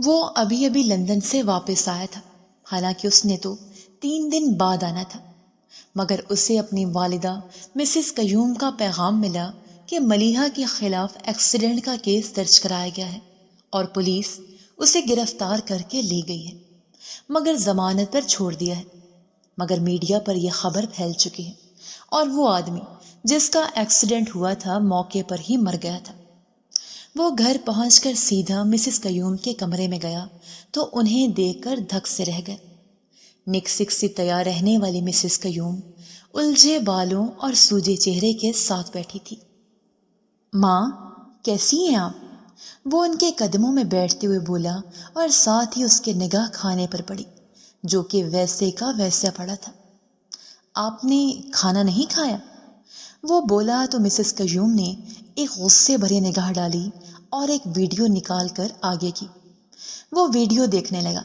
وہ ابھی ابھی لندن سے واپس آیا تھا، حالانکہ اس نے تو 3 دن بعد آنا تھا، مگر اسے اپنی والدہ مسز قیوم کا پیغام ملا کہ ملیحہ کے خلاف ایکسیڈنٹ کا کیس درج کرایا گیا ہے اور پولیس اسے گرفتار کر کے لے گئی ہے، مگر ضمانت پر چھوڑ دیا ہے۔ مگر میڈیا پر یہ خبر پھیل چکی ہے اور وہ آدمی جس کا ایکسیڈنٹ ہوا تھا موقع پر ہی مر گیا تھا۔ وہ گھر پہنچ کر سیدھا مسز قیوم کے کمرے میں گیا تو انہیں دیکھ کر دھک سے رہ گئے۔ نکسک سی تیار رہنے والی مسز قیوم الجھے بالوں اور سوجے چہرے کے ساتھ بیٹھی تھی۔ ماں، کیسی ہیں آپ؟ وہ ان کے قدموں میں بیٹھتے ہوئے بولا اور ساتھ ہی اس کے نگاہ کھانے پر پڑی جو کہ ویسے کا ویسا پڑا تھا۔ آپ نے کھانا نہیں کھایا؟ وہ بولا تو مسز قیوم نے ایک غصے بھری نگاہ ڈالی اور ایک ویڈیو نکال کر آگے کی۔ وہ ویڈیو دیکھنے لگا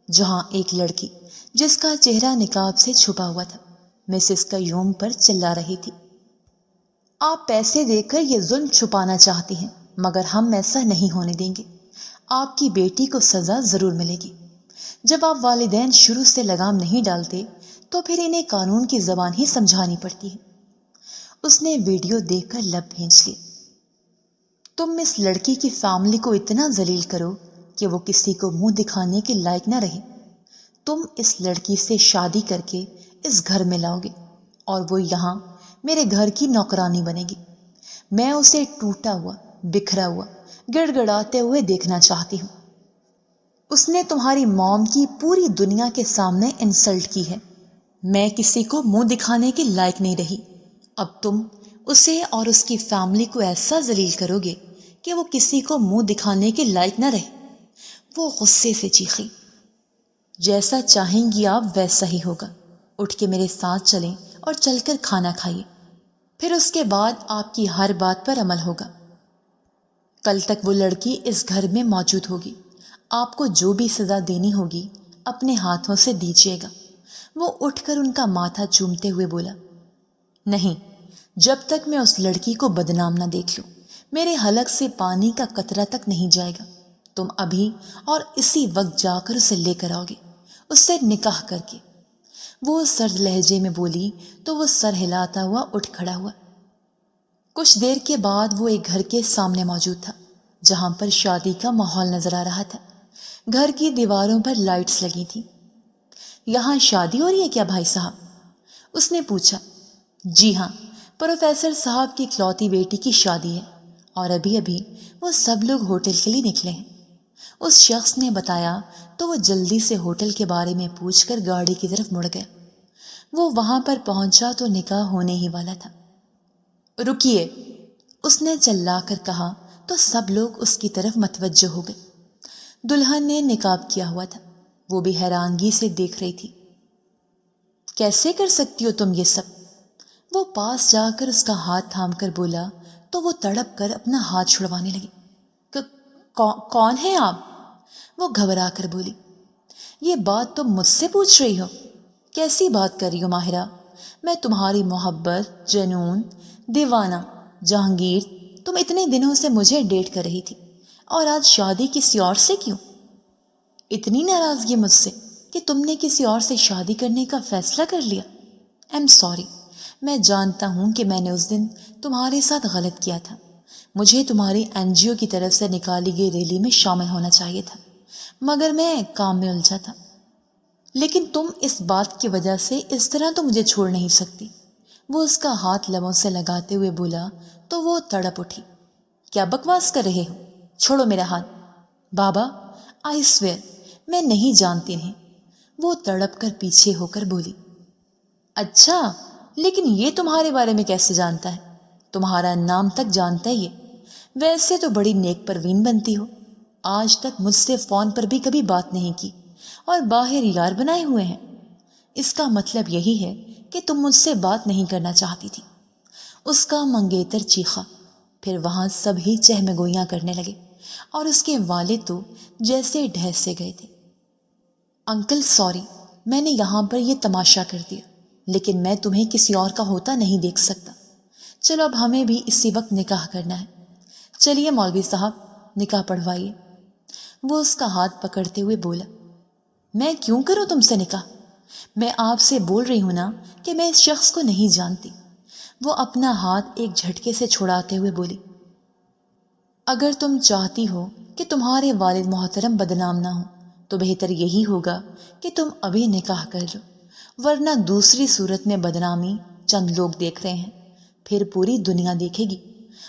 جہاں ایک لڑکی جس کا چہرہ نقاب سے چھپا ہوا تھا مسز قیوم پر چلا رہی تھی۔ آپ پیسے دے کر یہ ظلم چھپانا چاہتی ہیں، مگر ہم ایسا نہیں ہونے دیں گے۔ آپ کی بیٹی کو سزا ضرور ملے گی۔ جب آپ والدین شروع سے لگام نہیں ڈالتے تو پھر انہیں قانون کی زبان ہی سمجھانی پڑتی ہے۔ اس نے ویڈیو دیکھ کر لب بھینچ لی۔ تم اس لڑکی کی فیملی کو اتنا ذلیل کرو کہ وہ کسی کو منہ دکھانے کے لائق نہ رہے۔ تم اس لڑکی سے شادی کر کے اس گھر میں لاؤ گے اور وہ یہاں میرے گھر کی نوکرانی بنے گی۔ میں اسے ٹوٹا ہوا، بکھرا ہوا، گڑ گڑاتے ہوئے دیکھنا چاہتی ہوں۔ اس نے تمہاری موم کی پوری دنیا کے سامنے انسلٹ کی ہے۔ میں کسی کو منہ دکھانے کے لائق نہیں رہی۔ اب تم اسے اور اس کی فیملی کو ایسا ذلیل کرو گے کہ وہ کسی کو منہ دکھانے کے لائق نہ رہے۔ وہ غصے سے چیخی۔ جیسا چاہیں گی آپ ویسا ہی ہوگا۔ اٹھ کے میرے ساتھ چلیں اور چل کر کھانا کھائیے، پھر اس کے بعد آپ کی ہر بات پر عمل ہوگا۔ کل تک وہ لڑکی اس گھر میں موجود ہوگی۔ آپ کو جو بھی سزا دینی ہوگی اپنے ہاتھوں سے دیجیے گا۔ وہ اٹھ کر ان کا ماتھا چومتے ہوئے بولا، نہیں، جب تک میں اس لڑکی کو بدنام نہ دیکھ لوں میرے حلق سے پانی کا قطرہ تک نہیں جائے گا۔ تم ابھی اور اسی وقت جا کر اسے لے کر آؤ گے، اس سے نکاح کر کے۔ وہ سرد لہجے میں بولی تو وہ سر ہلاتا ہوا اٹھ کھڑا ہوا۔ کچھ دیر کے بعد وہ ایک گھر کے سامنے موجود تھا جہاں پر شادی کا ماحول نظر آ رہا تھا۔ گھر کی دیواروں پر لائٹس لگی تھی۔ یہاں شادی ہو رہی ہے کیا بھائی صاحب؟ اس نے پوچھا۔ جی ہاں، پروفیسر صاحب کی اکلوتی بیٹی کی شادی ہے اور ابھی ابھی وہ سب لوگ ہوٹل کے لیے نکلے ہیں۔ اس شخص نے بتایا تو وہ جلدی سے ہوٹل کے بارے میں پوچھ کر گاڑی کی طرف مڑ گیا۔ وہ وہاں پر پہنچا تو نکاح ہونے ہی والا تھا۔ رکیے، اس نے چلا کر کہا تو سب لوگ اس کی طرف متوجہ ہو گئے۔ دلہن نے نقاب کیا ہوا تھا، وہ بھی حیرانگی سے دیکھ رہی تھی۔ کیسے کر سکتی ہو تم یہ سب؟ وہ پاس جا کر اس کا ہاتھ تھام کر بولا تو وہ تڑپ کر اپنا ہاتھ چھڑوانے لگی۔ کون ہے آپ؟ وہ گھبرا کر بولی۔ یہ بات تم مجھ سے پوچھ رہی ہو؟ کیسی بات کر رہی ہو ماہرہ؟ میں تمہاری محبت، جنون، دیوانہ جہانگیر، تم اتنے دنوں سے مجھے ڈیٹ کر رہی تھی اور آج شادی کسی اور سے کیوں؟ اتنی ناراضگی مجھ سے کہ تم نے کسی اور سے شادی کرنے کا فیصلہ کر لیا؟ ایم سوری، میں جانتا ہوں کہ میں نے اس دن تمہارے ساتھ غلط کیا تھا۔ مجھے تمہاری این جی او کی طرف سے نکالی گئی ریلی میں شامل ہونا چاہیے تھا، مگر میں کام میں الجھا تھا۔ لیکن تم اس بات کی وجہ سے اس طرح تو مجھے چھوڑ نہیں سکتی۔ وہ اس کا ہاتھ لبوں سے لگاتے ہوئے بولا تو وہ تڑپ اٹھی۔ کیا بکواس کر رہے ہو؟ چھوڑو میرا ہاتھ۔ بابا، آئی سویئر میں نہیں جانتی انہیں، وہ تڑپ کر پیچھے ہو کر بولی۔ اچھا، لیکن یہ تمہارے بارے میں کیسے جانتا ہے؟ تمہارا نام تک جانتا ہے یہ؟ ویسے تو بڑی نیک پروین بنتی ہو، آج تک مجھ سے فون پر بھی کبھی بات نہیں کی اور باہر یار بنائے ہوئے ہیں۔ اس کا مطلب یہی ہے کہ تم مجھ سے بات نہیں کرنا چاہتی تھی۔ اس کا منگیتر چیخا، پھر وہاں سب ہی چہمے گوئیاں کرنے لگے اور اس کے والد تو جیسے ڈھس سے گئے تھے۔ انکل سوری، میں نے یہاں پر یہ تماشا کر دیا، لیکن میں تمہیں کسی اور کا ہوتا نہیں دیکھ سکتا۔ چلو اب ہمیں بھی اسی وقت نکاح کرنا ہے۔ چلیے مولوی صاحب، نکاح پڑھوائیے۔ وہ اس کا ہاتھ پکڑتے ہوئے بولا، میں کیوں کروں تم سے نکاح؟ میں آپ سے بول رہی ہوں نا کہ میں اس شخص کو نہیں جانتی۔ وہ اپنا ہاتھ ایک جھٹکے سے چھڑاتے ہوئے بولی، اگر تم چاہتی ہو کہ تمہارے والد محترم بدنام نہ ہو تو بہتر یہی ہوگا کہ تم ابھی نکاح کر لو، ورنہ دوسری صورت میں بدنامی چند لوگ دیکھ رہے ہیں، پھر پوری دنیا دیکھے گی۔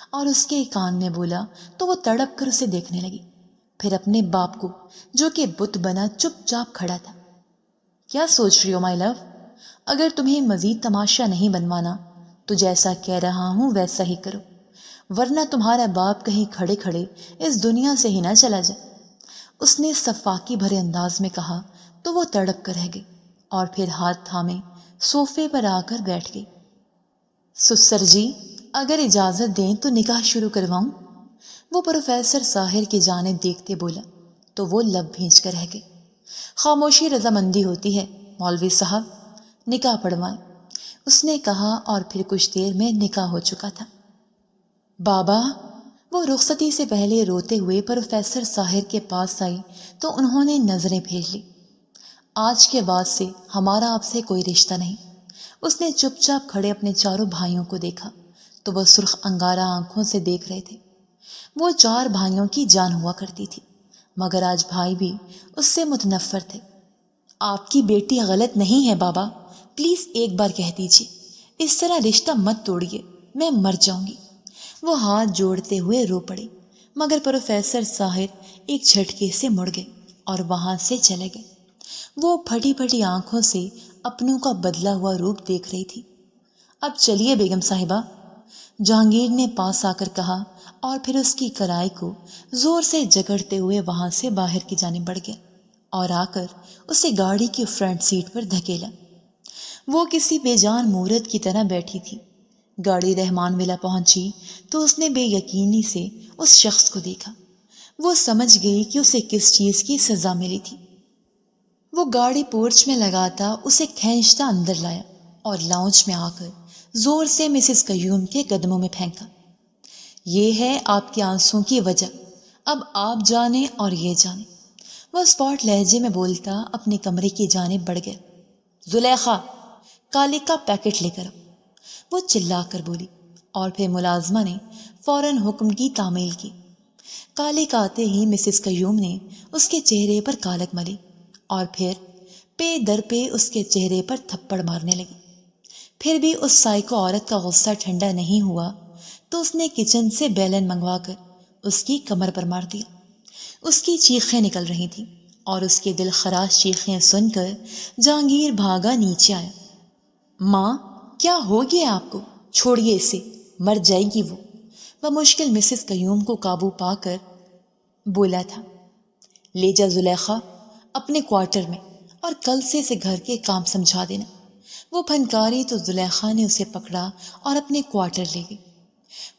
اور اس کے کان میں بولا تو وہ تڑپ کر اسے دیکھنے لگی، پھر اپنے باپ کو جو کہ بت بنا چپ چاپ کھڑا تھا۔ کیا سوچ رہی ہو مائی لو؟ اگر تمہیں مزید تماشا نہیں بنوانا تو جیسا کہہ رہا ہوں ویسا ہی کرو، ورنہ تمہارا باپ کہیں کھڑے کھڑے اس دنیا سے ہی نہ چلا جائے۔ اس نے سفاکی بھرے انداز میں کہا تو وہ تڑپ کر رہ گئی اور پھر ہاتھ تھامے صوفے پر آ کر بیٹھ گئی۔ سسر جی، اگر اجازت دیں تو نکاح شروع کرواؤں؟ وہ پروفیسر ساحر کی جانب دیکھتے بولا تو وہ لب بھینچ کر رہ گئی۔ خاموشی رضامندی ہوتی ہے مولوی صاحب، نکاح پڑھوائیں، اس نے کہا، اور پھر کچھ دیر میں نکاح ہو چکا تھا۔ بابا، وہ رخصتی سے پہلے روتے ہوئے پروفیسر ساحر کے پاس آئی تو انہوں نے نظریں پھیر لی۔ آج کے بعد سے ہمارا آپ سے کوئی رشتہ نہیں۔ اس نے چپ چاپ کھڑے اپنے چاروں بھائیوں کو دیکھا تو وہ سرخ انگارہ آنکھوں سے دیکھ رہے تھے۔ وہ 4 بھائیوں کی جان ہوا کرتی تھی، مگر آج بھائی بھی اس سے متنفر تھے۔ آپ کی بیٹی غلط نہیں ہے بابا، پلیز ایک بار کہہ دیجیے، اس طرح رشتہ مت توڑیے، میں مر جاؤں گی۔ وہ ہاتھ جوڑتے ہوئے رو پڑے، مگر پروفیسر ساحر ایک جھٹکے سے مڑ گئے اور وہاں سے چلے گئے۔ وہ پھٹی پھٹی آنکھوں سے اپنوں کا بدلا ہوا روپ دیکھ رہی تھی۔ اب چلیے بیگم صاحبہ، جہانگیر نے پاس آ کر کہا، اور پھر اس کی کرائی کو زور سے جگڑتے ہوئے وہاں سے باہر کی جانب بڑھ گیا اور آ کر اسے گاڑی کی فرنٹ سیٹ پر دھکیلا۔ وہ کسی بے جان مورت کی طرح بیٹھی تھی۔ گاڑی رحمان ولا پہنچی تو اس نے بے یقینی سے اس شخص کو دیکھا۔ وہ سمجھ گئی کہ اسے کس چیز کی سزا ملی تھی۔ وہ گاڑی پورچ میں لگاتا اسے کھینچتا اندر لایا اور لاؤنج میں آ کر زور سے مسز قیوم کے قدموں میں پھینکا۔ یہ ہے آپ کے آنسوں کی وجہ، اب آپ جانیں اور یہ جانیں۔ وہ اسپاٹ لہجے میں بولتا اپنے کمرے کی جانب بڑھ گیا۔ زلیخا، کالے کا پیکٹ لے کر آؤ، وہ چلا کر بولی، اور پھر ملازمہ نے فوراً حکم کی تعمیل کی۔ کالے کا آتے ہی مسز قیوم نے اس کے چہرے پر کالک ملی اور پھر پے در پے اس کے چہرے پر تھپڑ مارنے لگی۔ پھر بھی اس سائیکو عورت کا غصہ ٹھنڈا نہیں ہوا تو اس نے کچن سے بیلن منگوا کر اس کی کمر پر مار دیا۔ اس کی چیخیں نکل رہی تھیں اور اس کے دل خراش چیخیں سن کر جہانگیر بھاگا نیچے آیا۔ ماں، کیا ہو گیا آپ کو؟ چھوڑیے اسے، مر جائے گی وہ۔ بمشکل مسز قیوم کو قابو پا کر بولا تھا، لے جا زلیخا اپنے کوارٹر میں، اور کل سے اسے گھر کے کام سمجھا دینا۔ وہ پھنکاری تو زلیخا نے اسے پکڑا اور اپنے کوارٹر لے گئی۔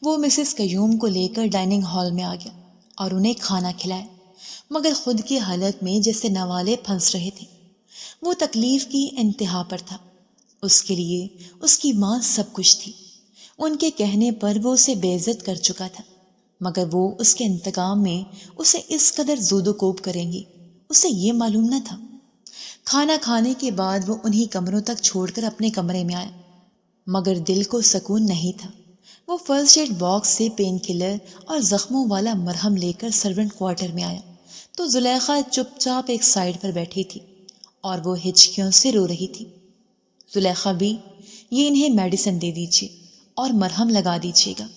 وہ مسز قیوم کو لے کر ڈائننگ ہال میں آ گیا اور انہیں کھانا کھلایا، مگر خود کے حلق میں جیسے نوالے پھنس رہے تھے۔ وہ تکلیف کی انتہا پر تھا۔ اس کے لیے اس کی ماں سب کچھ تھی۔ ان کے کہنے پر وہ اسے بے عزت کر چکا تھا، مگر وہ اس کے انتقام میں اسے اس قدر زود و کوب کریں گی، اسے یہ معلوم نہ تھا۔ کھانا کھانے کے بعد وہ انہی کمروں تک چھوڑ کر اپنے کمرے میں آیا، مگر دل کو سکون نہیں تھا۔ وہ فرسٹ ایڈ باکس سے پین کلر اور زخموں والا مرہم لے کر سرونٹ کوارٹر میں آیا تو زلیخا چپ چاپ ایک سائڈ پر بیٹھی تھی اور وہ ہچکیوں سے رو رہی تھی۔ زلیخا بھی، یہ انہیں میڈیسن دے دیجیے اور مرہم لگا دیجیے گا،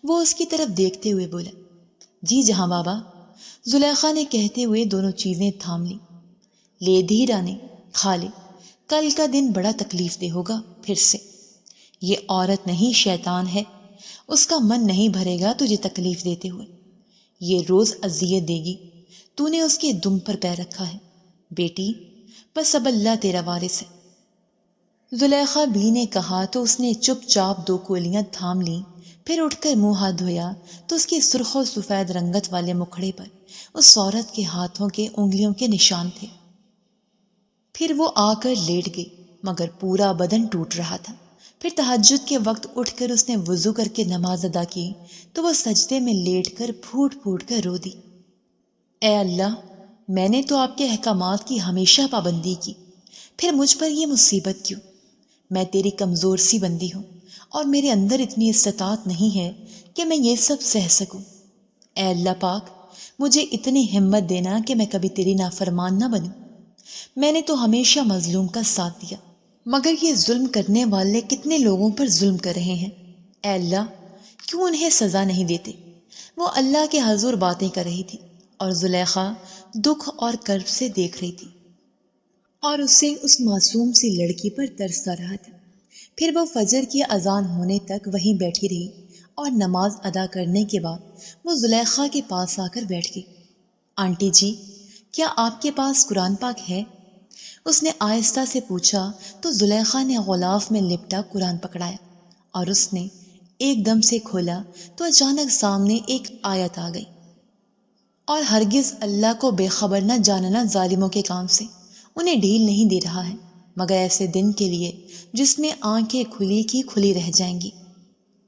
وہ اس کی طرف دیکھتے ہوئے بولا۔ جی جہاں بابا، زلیخا نے کہتے ہوئے دونوں چیزیں تھام لی۔ لے دھیرانے، کھا لے، کل کا دن بڑا تکلیف دہ ہوگا پھر سے۔ یہ عورت نہیں شیطان ہے، اس کا من نہیں بھرے گا تجھے تکلیف دیتے ہوئے، یہ روز اذیت دے گی، تو نے اس کے دم پر پیر رکھا ہے بیٹی، بس اب اللہ تیرا وارث ہے۔ زلیخا بی نے کہا تو اس نے چپ چاپ 2 کولیاں تھام لیں، پھر اٹھ کر منہ ہاتھ دھویا تو اس کی سرخ و سفید رنگت والے مکھڑے پر اس عورت کے ہاتھوں کے انگلیوں کے نشان تھے۔ پھر وہ آ کر لیٹ گئی، مگر پورا بدن ٹوٹ رہا تھا۔ پھر تہجد کے وقت اٹھ کر اس نے وضو کر کے نماز ادا کی تو وہ سجدے میں لیٹ کر پھوٹ پھوٹ کر رو دی۔ اے اللہ، میں نے تو آپ کے احکامات کی ہمیشہ پابندی کی، پھر مجھ پر یہ مصیبت کیوں؟ میں تیری کمزور سی بندی ہوں اور میرے اندر اتنی استطاعت نہیں ہے کہ میں یہ سب سہ سکوں۔ اے اللہ پاک، مجھے اتنی ہمت دینا کہ میں کبھی تیری نافرمان نہ بنوں۔ میں نے تو ہمیشہ مظلوم کا ساتھ دیا، مگر یہ ظلم کرنے والے کتنے لوگوں پر ظلم کر رہے ہیں۔ اے اللہ، کیوں انہیں سزا نہیں دیتے؟ وہ اللہ کے حضور باتیں کر رہی تھی اور زلیخا دکھ اور کرب سے دیکھ رہی تھی اور اسے اس معصوم سی لڑکی پر ترس آ رہا تھا۔ پھر وہ فجر کی اذان ہونے تک وہیں بیٹھی رہی اور نماز ادا کرنے کے بعد وہ زلیخا کے پاس آ کر بیٹھ گئی۔ آنٹی جی، کیا آپ کے پاس قرآن پاک ہے؟ اس نے آہستہ سے پوچھا تو زلیخا نے غلاف میں لپٹا قرآن پکڑایا اور اس نے ایک دم سے کھولا تو اچانک سامنے ایک آیت آ گئی، اور ہرگز اللہ کو بے خبر نہ جاننا ظالموں کے کام سے انہیں ڈھیل نہیں دے رہا ہے، مگر ایسے دن کے لیے جس میں آنکھیں کھلی کی کھلی رہ جائیں گی۔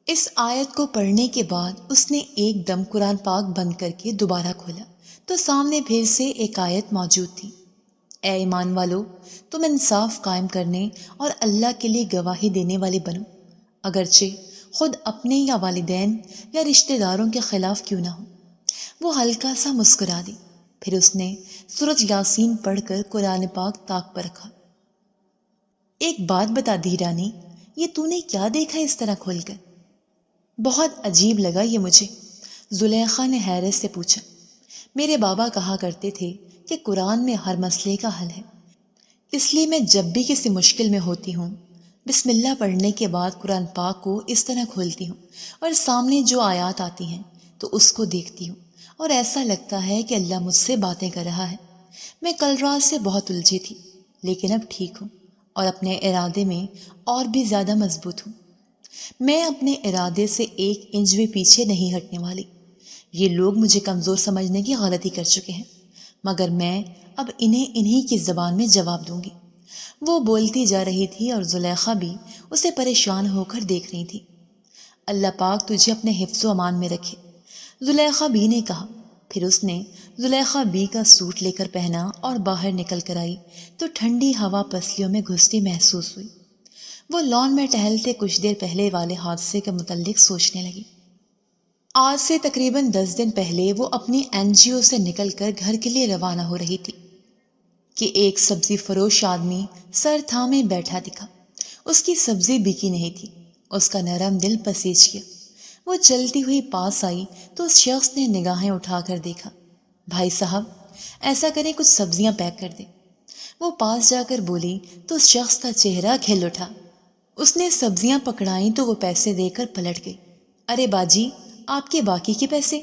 اس آیت کو پڑھنے کے بعد اس نے ایک دم قرآن پاک بند کر کے دوبارہ کھولا تو سامنے پھر سے ایک آیت موجود تھی۔ اے ایمان والو، تم انصاف قائم کرنے اور اللہ کے لیے گواہی دینے والے بنو، اگرچہ خود اپنے یا والدین یا رشتہ داروں کے خلاف کیوں نہ ہو۔ وہ ہلکا سا مسکرا دی، پھر اس نے سورۃ یاسین پڑھ کر قرآن پاک طاق پر رکھا۔ ایک بات بتا دی رانی، یہ تو نے کیا دیکھا اس طرح کھول کر؟ بہت عجیب لگا یہ مجھے، زلیخا نے حیرت سے پوچھا۔ میرے بابا کہا کرتے تھے کہ قرآن میں ہر مسئلے کا حل ہے، اس لیے میں جب بھی کسی مشکل میں ہوتی ہوں بسم اللہ پڑھنے کے بعد قرآن پاک کو اس طرح کھولتی ہوں اور سامنے جو آیات آتی ہیں تو اس کو دیکھتی ہوں اور ایسا لگتا ہے کہ اللہ مجھ سے باتیں کر رہا ہے۔ میں کل رات سے بہت الجھی تھی، لیکن اب ٹھیک ہوں اور اپنے ارادے میں اور بھی زیادہ مضبوط ہوں۔ میں اپنے ارادے سے 1 انچ بھی پیچھے نہیں ہٹنے والی۔ یہ لوگ مجھے کمزور سمجھنے کی غلطی کر چکے ہیں، مگر میں اب انہی کی زبان میں جواب دوں گی۔ وہ بولتی جا رہی تھی اور زلیخا بھی اسے پریشان ہو کر دیکھ رہی تھی۔ اللہ پاک تجھے اپنے حفظ و امان میں رکھے، زلیخا بی نے کہا۔ پھر اس نے زلیخا بی کا سوٹ لے کر پہنا اور باہر نکل کر آئی تو ٹھنڈی ہوا پسلیوں میں گھستی محسوس ہوئی۔ وہ لان میں ٹہلتے کچھ دیر پہلے والے حادثے کے متعلق سوچنے لگی۔ آج سے تقریباً 10 دن پہلے وہ اپنی NGO سے نکل کر گھر کے لیے روانہ ہو رہی تھی کہ ایک سبزی فروش آدمی سر تھامے بیٹھا دکھا۔ اس کی سبزی بکی نہیں تھی، اس کا نرم دل پسیج گیا۔ وہ چلتی ہوئی پاس آئی تو اس شخص نے نگاہیں اٹھا کر دیکھا۔ بھائی صاحب، ایسا کریں کچھ سبزیاں پیک کر دیں۔ وہ پاس جا کر بولی تو اس شخص کا چہرہ کھل اٹھا۔ اس نے سبزیاں پکڑائیں تو وہ پیسے دے کر پلٹ گئی۔ ارے باجی، آپ کے باقی کے پیسے؟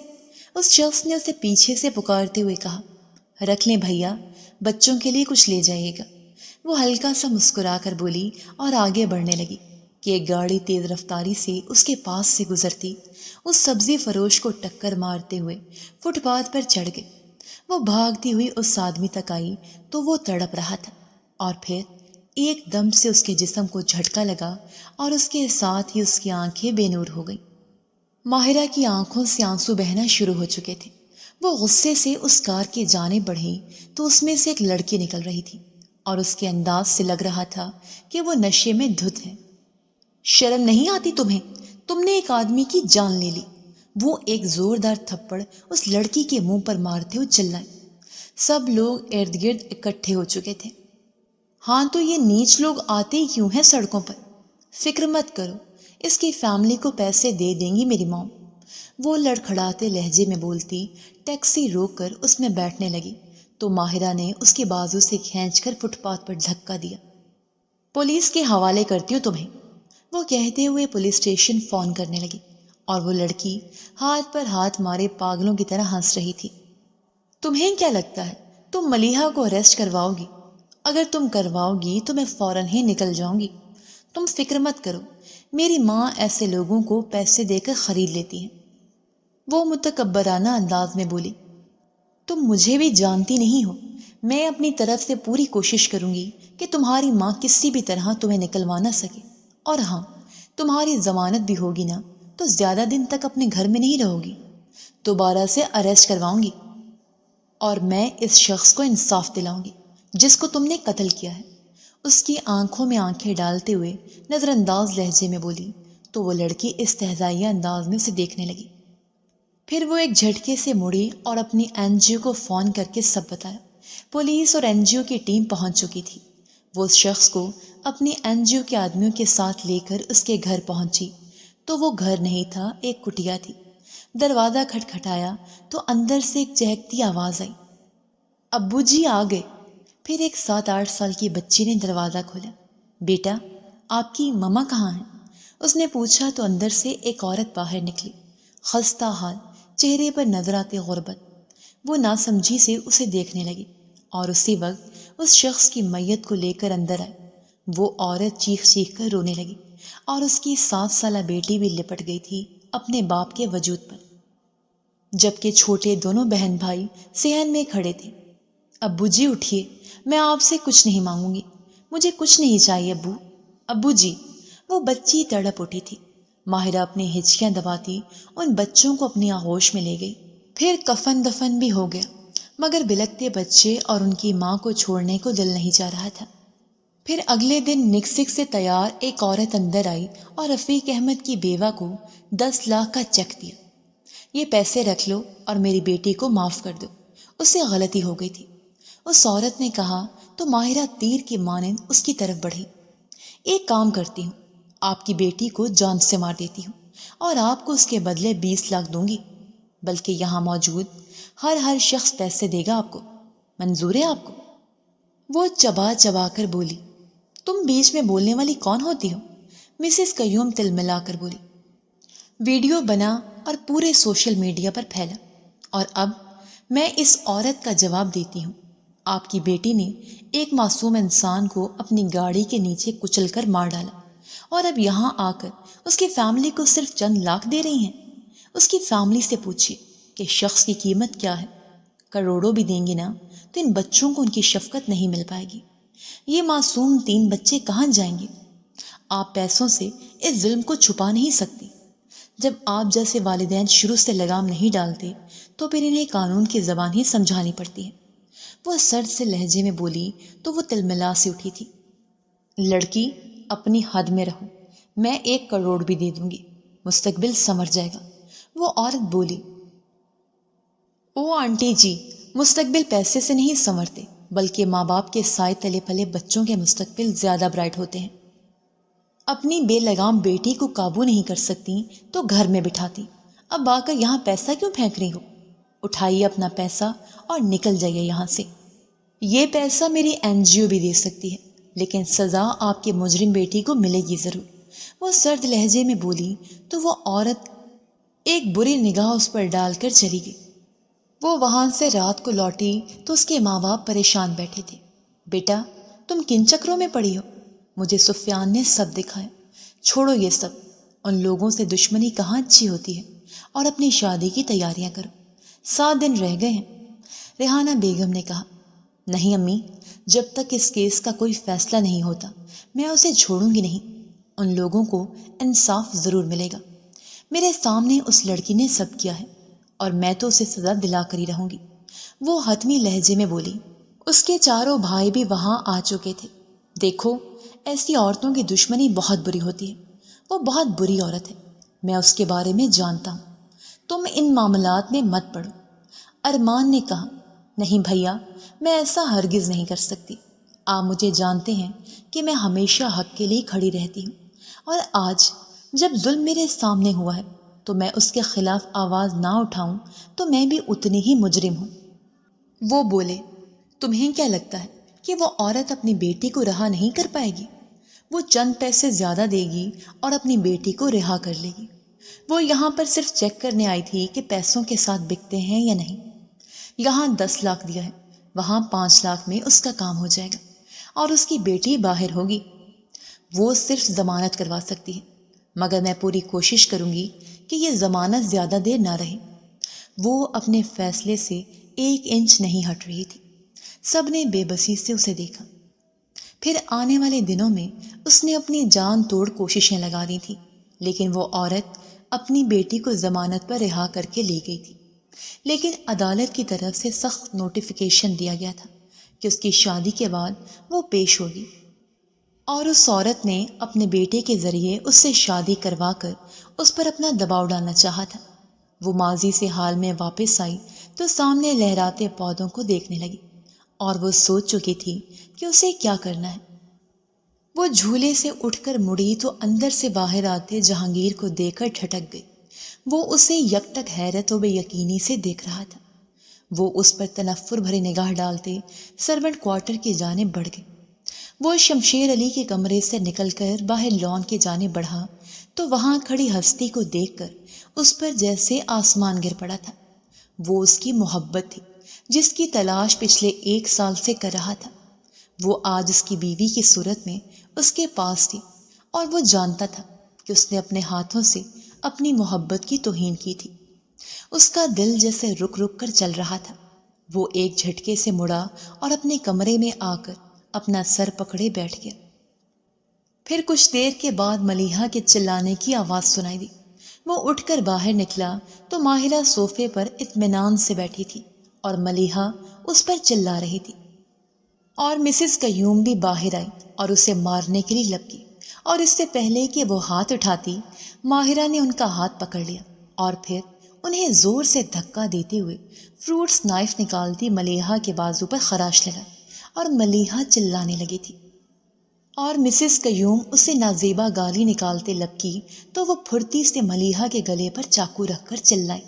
اس شخص نے اسے پیچھے سے پکارتے ہوئے کہا۔ رکھ لیں بھیا، بچوں کے لیے کچھ لے جائیے گا۔ وہ ہلکا سا مسکرا کر بولی اور آگے بڑھنے لگی کہ ایک گاڑی تیز رفتاری سے اس کے پاس سے گزرتی اس سبزی فروش کو ٹکر مارتے ہوئے فٹ پاتھ پر چڑھ گئی۔ وہ بھاگتی ہوئی اس آدمی تک آئی تو وہ تڑپ رہا تھا، اور پھر ایک دم سے اس کے جسم کو جھٹکا لگا اور اس کے ساتھ ہی اس کی آنکھیں بے نور ہو گئیں۔ ماہرہ کی آنکھوں سے آنسو بہنا شروع ہو چکے تھے۔ وہ غصے سے اس کار کی جانب بڑھی تو اس میں سے ایک لڑکی نکل رہی تھی اور اس کے انداز سے لگ رہا تھا کہ وہ نشے میں دھت ہے۔ شرم نہیں آتی تمہیں؟ تم نے ایک آدمی کی جان لے لی۔ وہ ایک زوردار تھپڑ اس لڑکی کے منہ پر مارتے ہوئے چلائے۔ سب لوگ ارد گرد اکٹھے ہو چکے تھے۔ ہاں تو یہ نیچ لوگ آتے ہی کیوں ہیں سڑکوں پر؟ فکر مت کرو، اس کی فیملی کو پیسے دے دیں گی میری ماں۔ وہ لڑکھڑاتے لہجے میں بولتی ٹیکسی روک کر اس میں بیٹھنے لگی تو ماہرہ نے اس کے بازو سے کھینچ کر فٹ پاتھ پر دھکا دیا۔ پولیس کے حوالے کرتی ہوں تمہیں، وہ کہتے ہوئے پولیس اسٹیشن فون کرنے لگی، اور وہ لڑکی ہاتھ پر ہاتھ مارے پاگلوں کی طرح ہنس رہی تھی۔ تمہیں کیا لگتا ہے تم ملیحہ کو اریسٹ کرواؤ گی؟ اگر تم کرواؤ گی تو میں فوراً ہی نکل جاؤں گی۔ تم فکر مت کرو، میری ماں ایسے لوگوں کو پیسے دے کر خرید لیتی ہے۔ وہ متکبرانہ انداز میں بولی۔ تم مجھے بھی جانتی نہیں ہو، میں اپنی طرف سے پوری کوشش کروں گی کہ تمہاری ماں کسی بھی طرح تمہیں نکلوا نہ سکے، اور ہاں، تمہاری ضمانت بھی ہوگی نا تو زیادہ دن تک اپنے گھر میں نہیں رہو گی، دوبارہ سے اریسٹ کرواؤں گی۔ اور میں اس شخص کو انصاف دلاؤں گی جس کو تم نے قتل کیا ہے۔ اس کی آنکھوں میں آنکھیں ڈالتے ہوئے نظر انداز لہجے میں بولی تو وہ لڑکی استہزائیہ انداز میں اسے دیکھنے لگی۔ پھر وہ ایک جھٹکے سے مڑی اور اپنی این جی او کو فون کر کے سب بتایا۔ پولیس اور این جی او کی ٹیم پہنچ چکی تھی۔ وہ اس شخص کو اپنی این جی او کے آدمیوں کے ساتھ لے کر اس کے گھر پہنچی تو وہ گھر نہیں تھا، ایک کٹیا تھی۔ دروازہ کھٹکھٹایا تو اندر سے ایک چہکتی آواز آئی، ابو جی آ گئے۔ پھر ایک 7-8 سال کی بچی نے دروازہ کھولا۔ بیٹا، آپ کی ماما کہاں ہیں؟ اس نے پوچھا تو اندر سے ایک عورت باہر نکلی، خستہ حال، چہرے پر نظر آتے غربت۔ وہ ناسمجھی سے اسے دیکھنے لگی اور اسی وقت اس شخص کی میت کو لے کر اندر آئے۔ وہ عورت چیخ چیخ کر رونے لگی اور اس کی 7 سالہ بیٹی بھی لپٹ گئی تھی اپنے باپ کے وجود پر، جبکہ چھوٹے دونوں بہن بھائی صحن میں کھڑے تھے۔ ابو جی اٹھیے، میں آپ سے کچھ نہیں مانگوں گی، مجھے کچھ نہیں چاہیے ابو۔ ابو جی، وہ بچی تڑپ اٹھی تھی۔ ماہرہ اپنی ہچکیاں دباتی ان بچوں کو اپنی آغوش میں لے گئی۔ پھر کفن دفن بھی ہو گیا، مگر بلکتے بچے اور ان کی ماں کو چھوڑنے کو دل نہیں چاہ رہا تھا۔ پھر اگلے دن نکسک سے تیار ایک عورت اندر آئی اور رفیق احمد کی بیوہ کو 10 لاکھ کا چیک دیا۔ یہ پیسے رکھ لو اور میری بیٹی کو معاف کر دو، اس سے غلطی ہو گئی تھی۔ اس عورت نے کہا تو ماہرہ تیر کی مانند اس کی طرف بڑھی۔ ایک کام کرتی ہوں، آپ کی بیٹی کو جان سے مار دیتی ہوں اور آپ کو اس کے بدلے 20 لاکھ دوں گی، بلکہ یہاں موجود ہر شخص پیسے دے گا آپ کو۔ منظور ہے آپ کو؟ وہ چبا چبا کر بولی۔ تم بیچ میں بولنے والی کون ہوتی ہو؟ مسز قیوم تلملا کر بولی۔ ویڈیو بنا اور پورے سوشل میڈیا پر پھیلا، اور اب میں اس عورت کا جواب دیتی ہوں۔ آپ کی بیٹی نے ایک معصوم انسان کو اپنی گاڑی کے نیچے کچل کر مار ڈالا، اور اب یہاں آ کر اس کی فیملی کو صرف چند لاکھ دے رہی ہیں۔ اس کی فیملی سے پوچھیے کہ شخص کی قیمت کیا ہے۔ کروڑوں بھی دیں گی نا تو ان بچوں کو ان کی شفقت نہیں مل پائے گی۔ یہ معصوم 3 بچے کہاں جائیں گے؟ آپ پیسوں سے اس ظلم کو چھپا نہیں سکتی۔ جب آپ جیسے والدین شروع سے لگام نہیں ڈالتے تو پھر انہیں قانون کی زبان ہی سمجھانی پڑتی ہے۔ وہ سرد سے لہجے میں بولی تو وہ تلملا سے اٹھی تھی۔ لڑکی، اپنی حد میں رہو، میں 1 کروڑ بھی دے دوں گی، مستقبل سنور جائے گا۔ وہ عورت بولی، او آنٹی جی، مستقبل پیسے سے نہیں سنورتے، بلکہ ماں باپ کے سائے تلے پلے بچوں کے مستقبل زیادہ برائٹ ہوتے ہیں۔ اپنی بے لگام بیٹی کو قابو نہیں کر سکتی تو گھر میں بٹھاتی، اب آ کر یہاں پیسہ کیوں پھینک رہی ہو؟ اٹھائیے اپنا پیسہ اور نکل جائیے یہاں سے۔ یہ پیسہ میری این جی او بھی دے سکتی ہے، لیکن سزا آپ کے مجرم بیٹی کو ملے گی ضرور۔ وہ سرد لہجے میں بولی تو وہ عورت ایک بری نگاہ اس پر ڈال کر چلی گئی۔ وہ وہاں سے رات کو لوٹی تو اس کے ماں باپ پریشان بیٹھے تھے۔ بیٹا، تم کن چکروں میں پڑی ہو؟ مجھے سفیان نے سب دکھایا۔ چھوڑو یہ سب، ان لوگوں سے دشمنی کہاں اچھی ہوتی ہے، اور اپنی شادی کی تیاریاں کرو، 7 دن رہ گئے ہیں۔ ریحانہ بیگم نے کہا، نہیں امی، جب تک اس کیس کا کوئی فیصلہ نہیں ہوتا میں اسے چھوڑوں گی نہیں۔ ان لوگوں کو انصاف ضرور ملے گا۔ میرے سامنے اس لڑکی نے سب کیا ہے اور میں تو اسے سزا دلا کر ہی رہوں گی۔ وہ حتمی لہجے میں بولی۔ اس کے چاروں بھائی بھی وہاں آ چکے تھے۔ دیکھو، ایسی عورتوں کی دشمنی بہت بری ہوتی ہے، وہ بہت بری عورت ہے، میں اس کے بارے میں جانتا ہوں، تم ان معاملات میں مت پڑو۔ ارمان نے کہا، نہیں بھیا، میں ایسا ہرگز نہیں کر سکتی۔ آپ مجھے جانتے ہیں کہ میں ہمیشہ حق کے لیے کھڑی رہتی ہوں، اور آج جب ظلم میرے سامنے ہوا ہے تو میں اس کے خلاف آواز نہ اٹھاؤں تو میں بھی اتنی ہی مجرم ہوں۔ وہ بولے، تمہیں کیا لگتا ہے کہ وہ عورت اپنی بیٹی کو رہا نہیں کر پائے گی؟ وہ چند پیسے زیادہ دے گی اور اپنی بیٹی کو رہا کر لے گی۔ وہ یہاں پر صرف چیک کرنے آئی تھی کہ پیسوں کے ساتھ بکتے ہیں یا نہیں۔ یہاں 10 لاکھ دیا ہے، وہاں 5 لاکھ میں اس کا کام ہو جائے گا اور اس کی بیٹی باہر ہوگی۔ وہ صرف ضمانت کروا سکتی ہے، مگر میں پوری کوشش کروں گی کہ یہ ضمانت زیادہ دیر نہ رہے۔ وہ اپنے فیصلے سے 1 انچ نہیں ہٹ رہی تھی۔ سب نے بے بسی سے اسے دیکھا۔ پھر آنے والے دنوں میں اس نے اپنی جان توڑ کوششیں لگا دی تھیں، لیکن وہ عورت اپنی بیٹی کو ضمانت پر رہا کر کے لے گئی تھی۔ لیکن عدالت کی طرف سے سخت نوٹیفیکیشن دیا گیا تھا کہ اس کی شادی کے بعد وہ پیش ہوگی، اور اس عورت نے اپنے بیٹے کے ذریعے اس سے شادی کروا کر اس پر اپنا دباؤ ڈالنا چاہا تھا۔ وہ ماضی سے حال میں واپس آئی تو سامنے لہراتے پودوں کو دیکھنے لگی، اور وہ سوچ چکی تھی کہ اسے کیا کرنا ہے۔ وہ جھولے سے اٹھ کر مڑی تو اندر سے باہر آتے جہانگیر کو دیکھ کر ٹھٹک گئی۔ وہ اسے یکٹک حیرت و بے یقینی سے دیکھ رہا تھا۔ وہ اس پر تنفر بھری نگاہ ڈالتے سرونٹ کوارٹر کی جانب بڑھ گئی۔ وہ شمشیر علی کے کمرے سے نکل کر باہر لان کی جانب بڑھا تو وہاں کھڑی ہستی کو دیکھ کر اس پر جیسے آسمان گر پڑا تھا۔ وہ اس کی محبت تھی جس کی تلاش پچھلے 1 سال سے کر رہا تھا۔ وہ آج اس کی بیوی کی صورت میں اس کے پاس تھی، اور وہ جانتا تھا کہ اس نے اپنے ہاتھوں سے اپنی محبت کی توہین کی تھی۔ اس کا دل جیسے رک رک کر چل رہا تھا۔ وہ ایک جھٹکے سے مڑا اور اپنے کمرے میں آ کر اپنا سر پکڑے بیٹھ گیا۔ پھر کچھ دیر کے بعد ملیحہ کے چلانے کی آواز سنائی دی۔ وہ اٹھ کر باہر نکلا تو ماہرہ صوفے پر اطمینان سے بیٹھی تھی اور ملیحہ اس پر چلا رہی تھی، اور مسز قیوم بھی باہر آئی اور اسے مارنے کے لیے لپکی، اور اس سے پہلے کہ وہ ہاتھ اٹھاتی ماہرہ نے ان کا ہاتھ پکڑ لیا اور پھر انہیں زور سے دھکا دیتے ہوئے فروٹس نائف نکالتی ملیحہ کے بازو پر خراش لگا، اور ملیحہ چلانے لگی تھی، اور مسز قیوم اسے نازیبا گالی نکالتے لپکی تو وہ پھرتی سے ملیحہ کے گلے پر چاقو رکھ کر چلائی،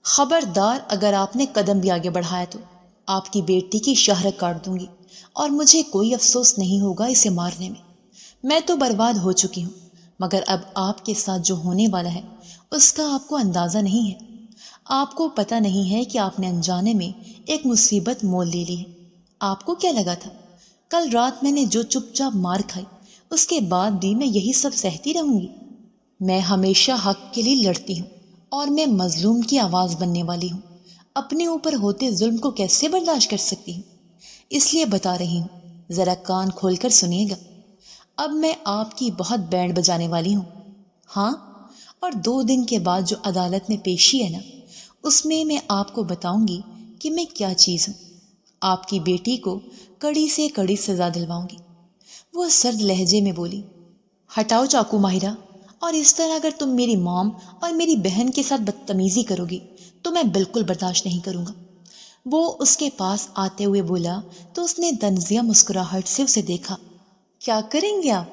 خبردار اگر آپ نے قدم بھی آگے بڑھایا تو آپ کی بیٹی کی شہرت کاٹ دوں گی، اور مجھے کوئی افسوس نہیں ہوگا اسے مارنے میں۔ میں تو برباد ہو چکی ہوں، مگر اب آپ کے ساتھ جو ہونے والا ہے اس کا آپ کو اندازہ نہیں ہے۔ آپ کو پتہ نہیں ہے کہ آپ نے انجانے میں ایک مصیبت مول لے لی ہے۔ آپ کو کیا لگا تھا کل رات میں نے جو چپ چاپ مار کھائی اس کے بعد بھی میں یہی سب سہتی رہوں گی؟ میں ہمیشہ حق کے لیے لڑتی ہوں، اور میں مظلوم کی آواز بننے والی ہوں۔ اپنے اوپر ہوتے ظلم کو کیسے برداشت کر سکتی ہوں؟ اس لیے بتا رہی ہوں، ذرا کان کھول کر سنیے گا۔ اب میں آپ کی بہت بینڈ بجانے والی ہوں، ہاں، اور 2 دن کے بعد جو عدالت میں پیشی ہے نا، اس میں آپ کو بتاؤں گی کہ میں کیا چیز ہوں۔ آپ کی بیٹی کو کڑی سے کڑی سزا دلواؤں گی۔ وہ سرد لہجے میں بولی، ہٹاؤ چاقو ماہرہ، اور اس طرح اگر تم میری مام اور میری بہن کے ساتھ بدتمیزی کرو گی تو میں بالکل برداشت نہیں کروں گا۔ وہ اس کے پاس آتے ہوئے بولا تو اس نے طنزیہ مسکراہٹ سے اسے دیکھا۔ کیا کریں گے آپ؟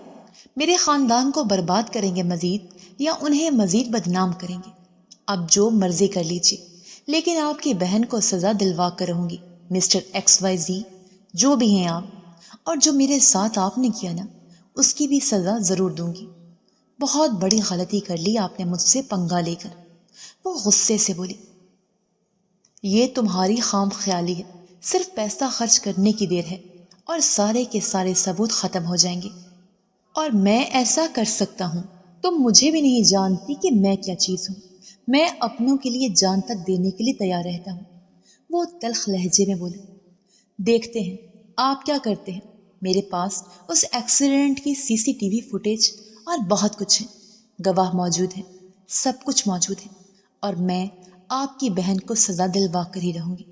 میرے خاندان کو برباد کریں گے مزید، یا انہیں مزید بدنام کریں گے؟ اب جو مرضی کر لیجیے، لیکن آپ کی بہن کو سزا دلوا کر رہوں گی، مسٹر XYZ، جو بھی ہیں آپ، اور جو میرے ساتھ آپ نے کیا نا اس کی بھی سزا ضرور دوں گی۔ بہت بڑی غلطی کر لی آپ نے مجھ سے پنگا لے کر۔ وہ غصے سے بولی، یہ تمہاری خام خیالی ہے، صرف پیسہ خرچ کرنے کی دیر ہے اور سارے کے سارے ثبوت ختم ہو جائیں گے، اور میں ایسا کر سکتا ہوں۔ تم مجھے بھی نہیں جانتی کہ میں کیا چیز ہوں۔ میں اپنوں کے لیے جان تک دینے کے لیے تیار رہتا ہوں۔ وہ تلخ لہجے میں بولے، دیکھتے ہیں آپ کیا کرتے ہیں۔ میرے پاس اس ایکسیڈنٹ کی CCTV فوٹیج اور بہت کچھ ہے، گواہ موجود ہیں، سب کچھ موجود ہے، اور میں آپ کی بہن کو سزا دلوا کر ہی رہوں گی۔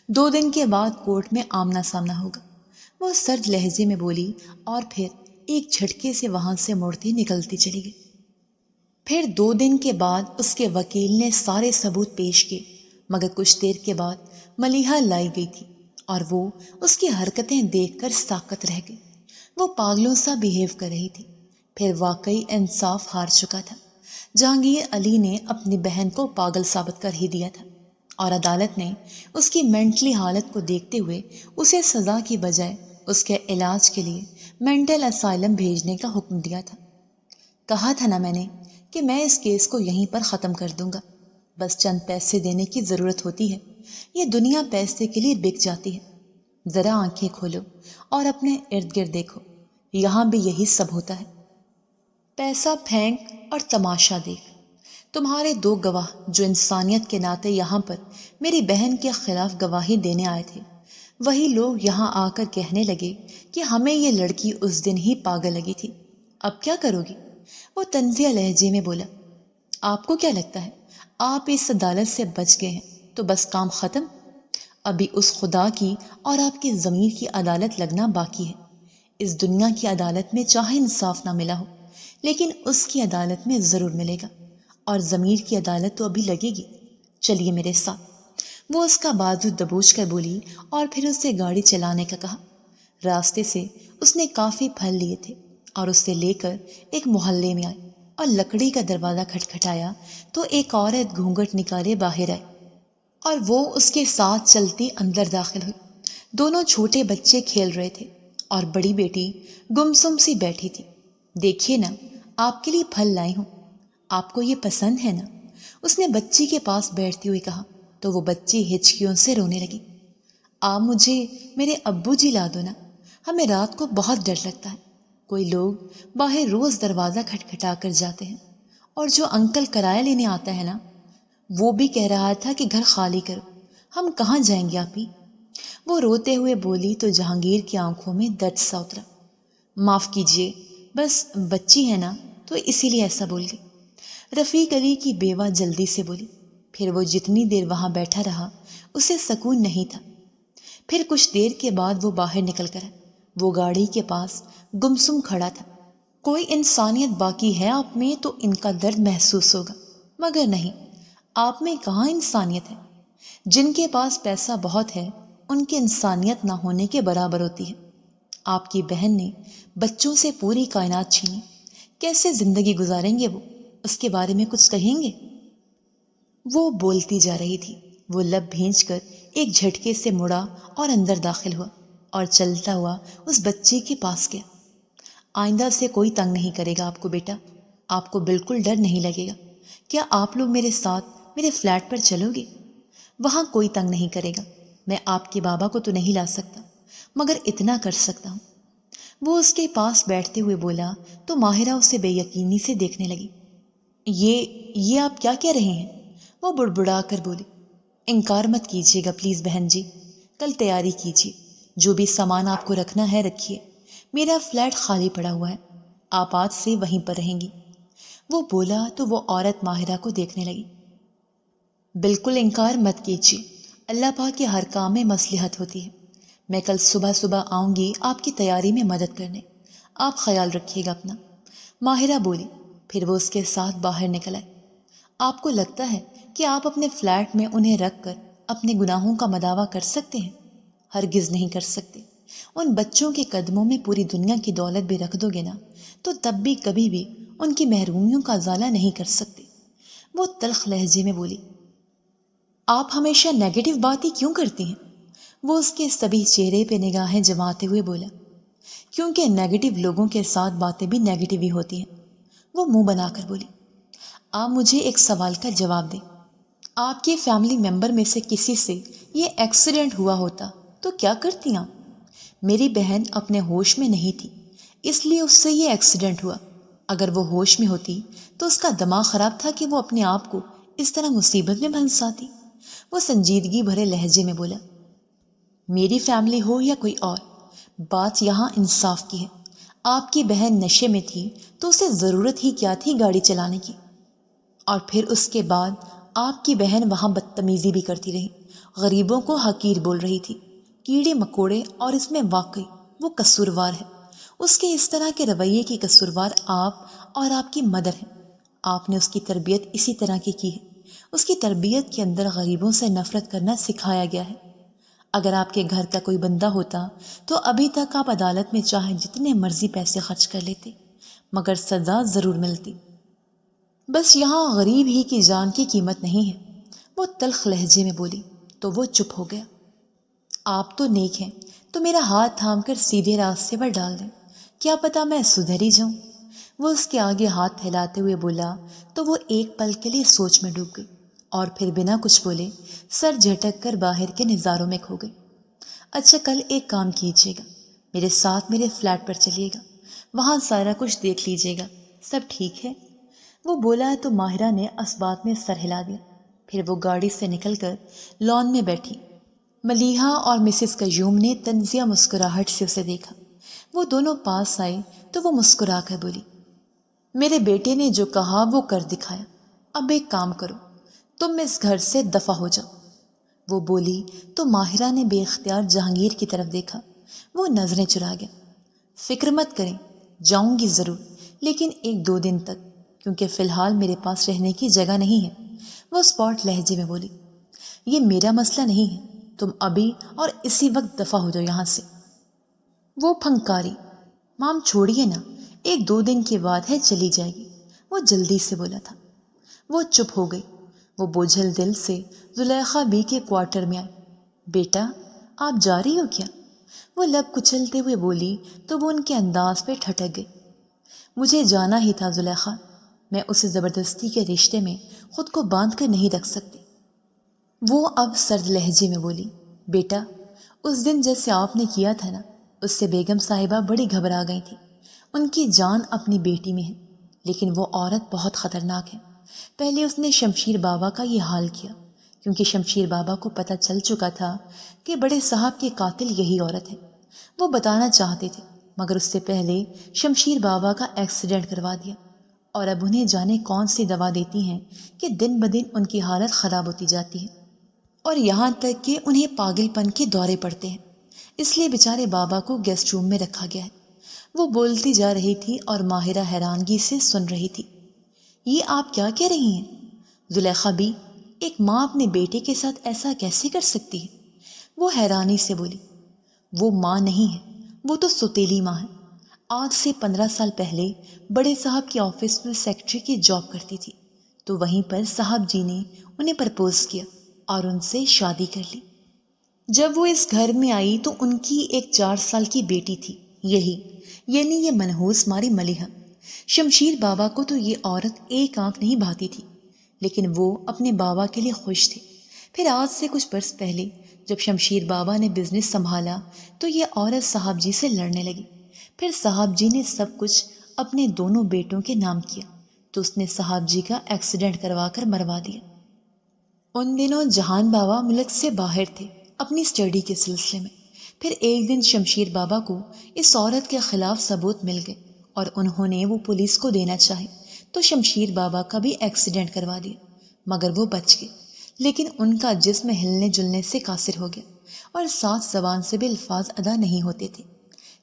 2 دن کے بعد کورٹ میں آمنا سامنا ہوگا۔ وہ سرد لہجے میں بولی، اور پھر ایک جھٹکے سے وہاں سے مڑتی نکلتی چلی گئی۔ پھر 2 دن کے بعد اس کے وکیل نے سارے ثبوت پیش کیے، مگر کچھ دیر کے بعد ملیحہ لائی گئی تھی، اور وہ اس کی حرکتیں دیکھ کر ساکت رہ گئی۔ وہ پاگلوں سا بیہیو کر رہی تھی۔ پھر واقعی انصاف ہار چکا تھا۔ جہانگیر علی نے اپنی بہن کو پاگل ثابت کر ہی دیا تھا، اور عدالت نے اس کی مینٹلی حالت کو دیکھتے ہوئے اسے سزا کی بجائے اس کے علاج کے لیے مینٹل اسائلم بھیجنے کا حکم دیا تھا۔ کہا تھا نا میں نے کہ میں اس کیس کو یہیں پر ختم کر دوں گا، بس چند پیسے دینے کی ضرورت ہوتی ہے۔ یہ دنیا پیسے کے لیے بک جاتی ہے۔ ذرا آنکھیں کھولو اور اپنے ارد گرد دیکھو، یہاں بھی یہی سب ہوتا ہے۔ پیسہ پھینک اور تماشا دیکھ۔ تمہارے 2 گواہ جو انسانیت کے ناطے یہاں پر میری بہن کے خلاف گواہی دینے آئے تھے، وہی لوگ یہاں آ کر کہنے لگے کہ ہمیں یہ لڑکی اس دن ہی پاگل لگی تھی۔ اب کیا کرو گی؟ وہ طنزیہ لہجے میں بولا، آپ کو کیا لگتا ہے آپ اس عدالت سے بچ گئے ہیں؟ تو بس کام ختم؟ ابھی اس خدا کی اور آپ کے ضمیر کی عدالت لگنا باقی ہے۔ اس دنیا کی عدالت میں چاہے انصاف نہ ملا ہو، لیکن اس کی عدالت میں ضرور ملے گا، اور ضمیر کی عدالت تو ابھی لگے گی۔ چلیے میرے ساتھ۔ وہ اس کا بازو دبوچ کر بولی اور پھر اسے گاڑی چلانے کا کہا۔ راستے سے اس نے کافی پھل لیے تھے اور اسے لے کر ایک محلے میں آئی اور لکڑی کا دروازہ کھٹکھٹایا تو ایک عورت گھونگھٹ نکالے باہر آئی اور وہ اس کے ساتھ چلتی اندر داخل ہوئی۔ دونوں چھوٹے بچے کھیل رہے تھے اور بڑی بیٹی گمسم سی بیٹھی تھی۔ دیکھیے نا، آپ کے لیے پھل لائی ہوں، آپ کو یہ پسند ہے نا؟ اس نے بچی کے پاس بیٹھتی ہوئی کہا تو وہ بچی ہچکیوں سے رونے لگی۔ آپ مجھے میرے ابو جی لا دو نا، ہمیں رات کو بہت ڈر لگتا ہے۔ کوئی لوگ باہر روز دروازہ کھٹکھٹا کر جاتے ہیں، اور جو انکل کرایہ لینے آتا ہے نا، وہ بھی کہہ رہا تھا کہ گھر خالی کرو، ہم کہاں جائیں گے آپی؟ وہ روتے ہوئے بولی تو جہانگیر کی آنکھوں میں درد سا اترا۔ معاف کیجیے، بس بچی ہے نا تو اسی لیے ایسا بول گئی، رفیق علی کی بیوہ جلدی سے بولی۔ پھر وہ جتنی دیر وہاں بیٹھا رہا اسے سکون نہیں تھا۔ پھر کچھ دیر کے بعد وہ باہر نکل کر آیا۔ وہ گاڑی کے پاس گمسم کھڑا تھا۔ کوئی انسانیت باقی ہے آپ میں تو ان کا درد محسوس ہوگا، مگر نہیں، آپ میں کہاں انسانیت ہے؟ جن کے پاس پیسہ بہت ہے ان کی انسانیت نہ ہونے کے برابر ہوتی ہے۔ آپ کی بہن نے بچوں سے پوری کائنات چھینی، کیسے زندگی گزاریں گے وہ؟ اس کے بارے میں کچھ کہیں گے؟ وہ بولتی جا رہی تھی۔ وہ لب بھینچ کر ایک جھٹکے سے مڑا اور اندر داخل ہوا اور چلتا ہوا اس بچے کے پاس گیا۔ آئندہ سے کوئی تنگ نہیں کرے گا آپ کو بیٹا، آپ کو بالکل ڈر نہیں لگے گا۔ کیا آپ لوگ میرے ساتھ میرے فلیٹ پر چلو گے؟ وہاں کوئی تنگ نہیں کرے گا۔ میں آپ کے بابا کو تو نہیں لا سکتا، مگر اتنا کر سکتا ہوں۔ وہ اس کے پاس بیٹھتے ہوئے بولا تو ماہرہ اسے بے یقینی سے دیکھنے لگی۔ یہ آپ کیا کہہ رہے ہیں؟ وہ بڑبڑا کر بولی۔ انکار مت کیجیے گا پلیز بہن جی، کل تیاری کیجیے، جو بھی سامان آپ کو رکھنا ہے رکھیے، میرا فلیٹ خالی پڑا ہوا ہے، آپ آج سے وہیں پر رہیں گی۔ وہ بولا تو وہ عورت ماہرہ کو دیکھنے لگی۔ بالکل انکار مت کیجیے، اللہ پاک کے ہر کام میں مصلحت ہوتی ہے۔ میں کل صبح صبح آؤں گی آپ کی تیاری میں مدد کرنے، آپ خیال رکھیے گا اپنا، ماہرہ بولی۔ پھر وہ اس کے ساتھ باہر نکل آئے۔ آپ کو لگتا ہے کہ آپ اپنے فلیٹ میں انہیں رکھ کر اپنے گناہوں کا مداوع کر سکتے ہیں؟ ہرگز نہیں کر سکتے۔ ان بچوں کے قدموں میں پوری دنیا کی دولت بھی رکھ دو گے نا تو تب بھی کبھی بھی ان کی محرومیوں کا ازالہ نہیں کر سکتے۔ وہ تلخ لہجے میں بولی۔ آپ ہمیشہ نیگیٹو باتیں کیوں کرتی ہیں؟ وہ اس کے سبھی چہرے پہ نگاہیں جماتے ہوئے بولا۔ کیونکہ نیگیٹو لوگوں کے ساتھ باتیں بھی نیگیٹو ہی ہوتی ہیں، وہ منہ بنا کر بولی۔ آپ مجھے ایک سوال کا جواب دیں، آپ کے فیملی ممبر میں سے کسی سے یہ ایکسیڈنٹ ہوا ہوتا تو کیا کرتی آپ؟ میری بہن اپنے ہوش میں نہیں تھی، اس لیے اس سے یہ ایکسیڈنٹ ہوا۔ اگر وہ ہوش میں ہوتی تو اس کا دماغ خراب تھا کہ وہ اپنے آپ کو اس طرح مصیبت میں پھنساتی۔ وہ سنجیدگی بھرے لہجے میں بولا۔ میری فیملی ہو یا کوئی اور، بات یہاں انصاف کی ہے۔ آپ کی بہن نشے میں تھی تو اسے ضرورت ہی کیا تھی گاڑی چلانے کی؟ اور پھر اس کے بعد آپ کی بہن وہاں بدتمیزی بھی کرتی رہی، غریبوں کو حقیر بول رہی تھی، کیڑے مکوڑے، اور اس میں واقعی وہ قصوروار ہے۔ اس کے اس طرح کے رویے کی قصوروار آپ اور آپ کی مدر ہیں۔ آپ نے اس کی تربیت اسی طرح کی ہے۔ اس کی تربیت کے اندر غریبوں سے نفرت کرنا سکھایا گیا ہے۔ اگر آپ کے گھر کا کوئی بندہ ہوتا تو ابھی تک آپ عدالت میں چاہے جتنے مرضی پیسے خرچ کر لیتے، مگر سزا ضرور ملتی۔ بس یہاں غریب ہی کی جان کی قیمت نہیں ہے، وہ تلخ لہجے میں بولی تو وہ چپ ہو گیا۔ آپ تو نیک ہیں تو میرا ہاتھ تھام کر سیدھے راستے پر ڈال دیں، کیا پتا میں سدھر ہی جاؤں۔ وہ اس کے آگے ہاتھ پھیلاتے ہوئے بولا تو وہ ایک پل کے لیے سوچ میں ڈوب گئی اور پھر بنا کچھ بولے سر جھٹک کر باہر کے نظاروں میں کھو گئی۔ اچھا، کل ایک کام کیجیے گا، میرے ساتھ میرے فلیٹ پر چلیے گا، وہاں سارا کچھ دیکھ لیجیے گا، سب ٹھیک ہے؟ وہ بولا تو ماہرہ نے اس بات میں سر ہلا دیا۔ پھر وہ گاڑی سے نکل کر لان میں بیٹھی۔ ملیحہ اور مسز قیوم نے طنزیہ مسکراہٹ سے اسے دیکھا۔ وہ دونوں پاس آئے تو وہ مسکرا کر بولی، میرے بیٹے نے جو کہا وہ کر دکھایا، اب ایک کام کرو، تم اس گھر سے دفع ہو جاؤ۔ وہ بولی تو ماہرہ نے بے اختیار جہانگیر کی طرف دیکھا۔ وہ نظریں چرا گیا۔ فکر مت کریں، جاؤں گی ضرور، لیکن 1-2 دن تک، کیونکہ فی الحال میرے پاس رہنے کی جگہ نہیں ہے۔ وہ اسپاٹ لہجے میں بولی۔ یہ میرا مسئلہ نہیں ہے، تم ابھی اور اسی وقت دفع ہو جاؤ یہاں سے۔ وہ پھنکاری۔ مام چھوڑیے نا، 1-2 دن کے بعد ہے چلی جائے گی، وہ جلدی سے بولا تھا۔ وہ چپ ہو گئی۔ وہ بوجھل دل سے زلیخا بی کے کوارٹر میں آئی۔ بیٹا آپ جا رہی ہو کیا؟ وہ لب کچلتے ہوئے بولی تو وہ ان کے انداز پہ ٹھٹک گئی۔ مجھے جانا ہی تھا زلیخا، میں اسے زبردستی کے رشتے میں خود کو باندھ کر نہیں رکھ سکتی۔ وہ اب سرد لہجے میں بولی۔ بیٹا اس دن جیسے آپ نے کیا تھا نا، اس سے بیگم صاحبہ بڑی گھبرا گئی تھی۔ ان کی جان اپنی بیٹی میں ہے، لیکن وہ عورت بہت خطرناک ہے۔ پہلے اس نے شمشیر بابا کا یہ حال کیا، کیونکہ شمشیر بابا کو پتہ چل چکا تھا کہ بڑے صاحب کے قاتل یہی عورت ہے۔ وہ بتانا چاہتے تھے، مگر اس سے پہلے شمشیر بابا کا ایکسیڈنٹ کروا دیا، اور اب انہیں جانے کون سی دوا دیتی ہیں کہ دن بدن ان کی حالت خراب ہوتی جاتی ہے، اور یہاں تک کہ انہیں پاگل پن کے دورے پڑتے ہیں۔ اس لیے بیچارے بابا کو گیسٹ روم میں رکھا گیا ہے۔ وہ بولتی جا رہی تھی اور ماہرہ حیرانگی سے سن رہی تھی۔ یہ آپ کیا کہہ رہی ہیں؟ زلیخا بی، ایک ماں اپنے بیٹے کے ساتھ ایسا کیسے کر سکتی ہے؟ وہ حیرانی سے بولی۔ وہ ماں نہیں ہے، وہ تو سوتیلی ماں ہے۔ آج سے 15 سال پہلے بڑے صاحب کے آفس میں سیکرٹری کی جاب کرتی تھی، تو وہیں پر صاحب جی نے انہیں پرپوز کیا اور ان سے شادی کر لی۔ جب وہ اس گھر میں آئی تو ان کی ایک 4 سال کی بیٹی تھی، یعنی یہ منحوس ماری ملیحہ۔ شمشیر بابا کو تو یہ عورت ایک آنکھ نہیں بھاتی تھی، لیکن وہ اپنے بابا کے لیے خوش تھے۔ پھر آج سے کچھ برس پہلے جب شمشیر بابا نے بزنس سنبھالا تو یہ عورت صاحب جی سے لڑنے لگی۔ پھر صاحب جی نے سب کچھ اپنے دونوں بیٹوں کے نام کیا، تو اس نے صاحب جی کا ایکسیڈنٹ کروا کر مروا دیا۔ ان دنوں جہان بابا ملک سے باہر تھے اپنی اسٹڈی کے سلسلے میں۔ پھر ایک دن شمشیر بابا کو اس عورت کے خلاف ثبوت مل گئے اور انہوں نے وہ پولیس کو دینا چاہے، تو شمشیر بابا کا بھی ایکسیڈنٹ کروا دیا، مگر وہ بچ گئے۔ لیکن ان کا جسم ہلنے جلنے سے قاصر ہو گیا اور صاف زبان سے بھی الفاظ ادا نہیں ہوتے تھے۔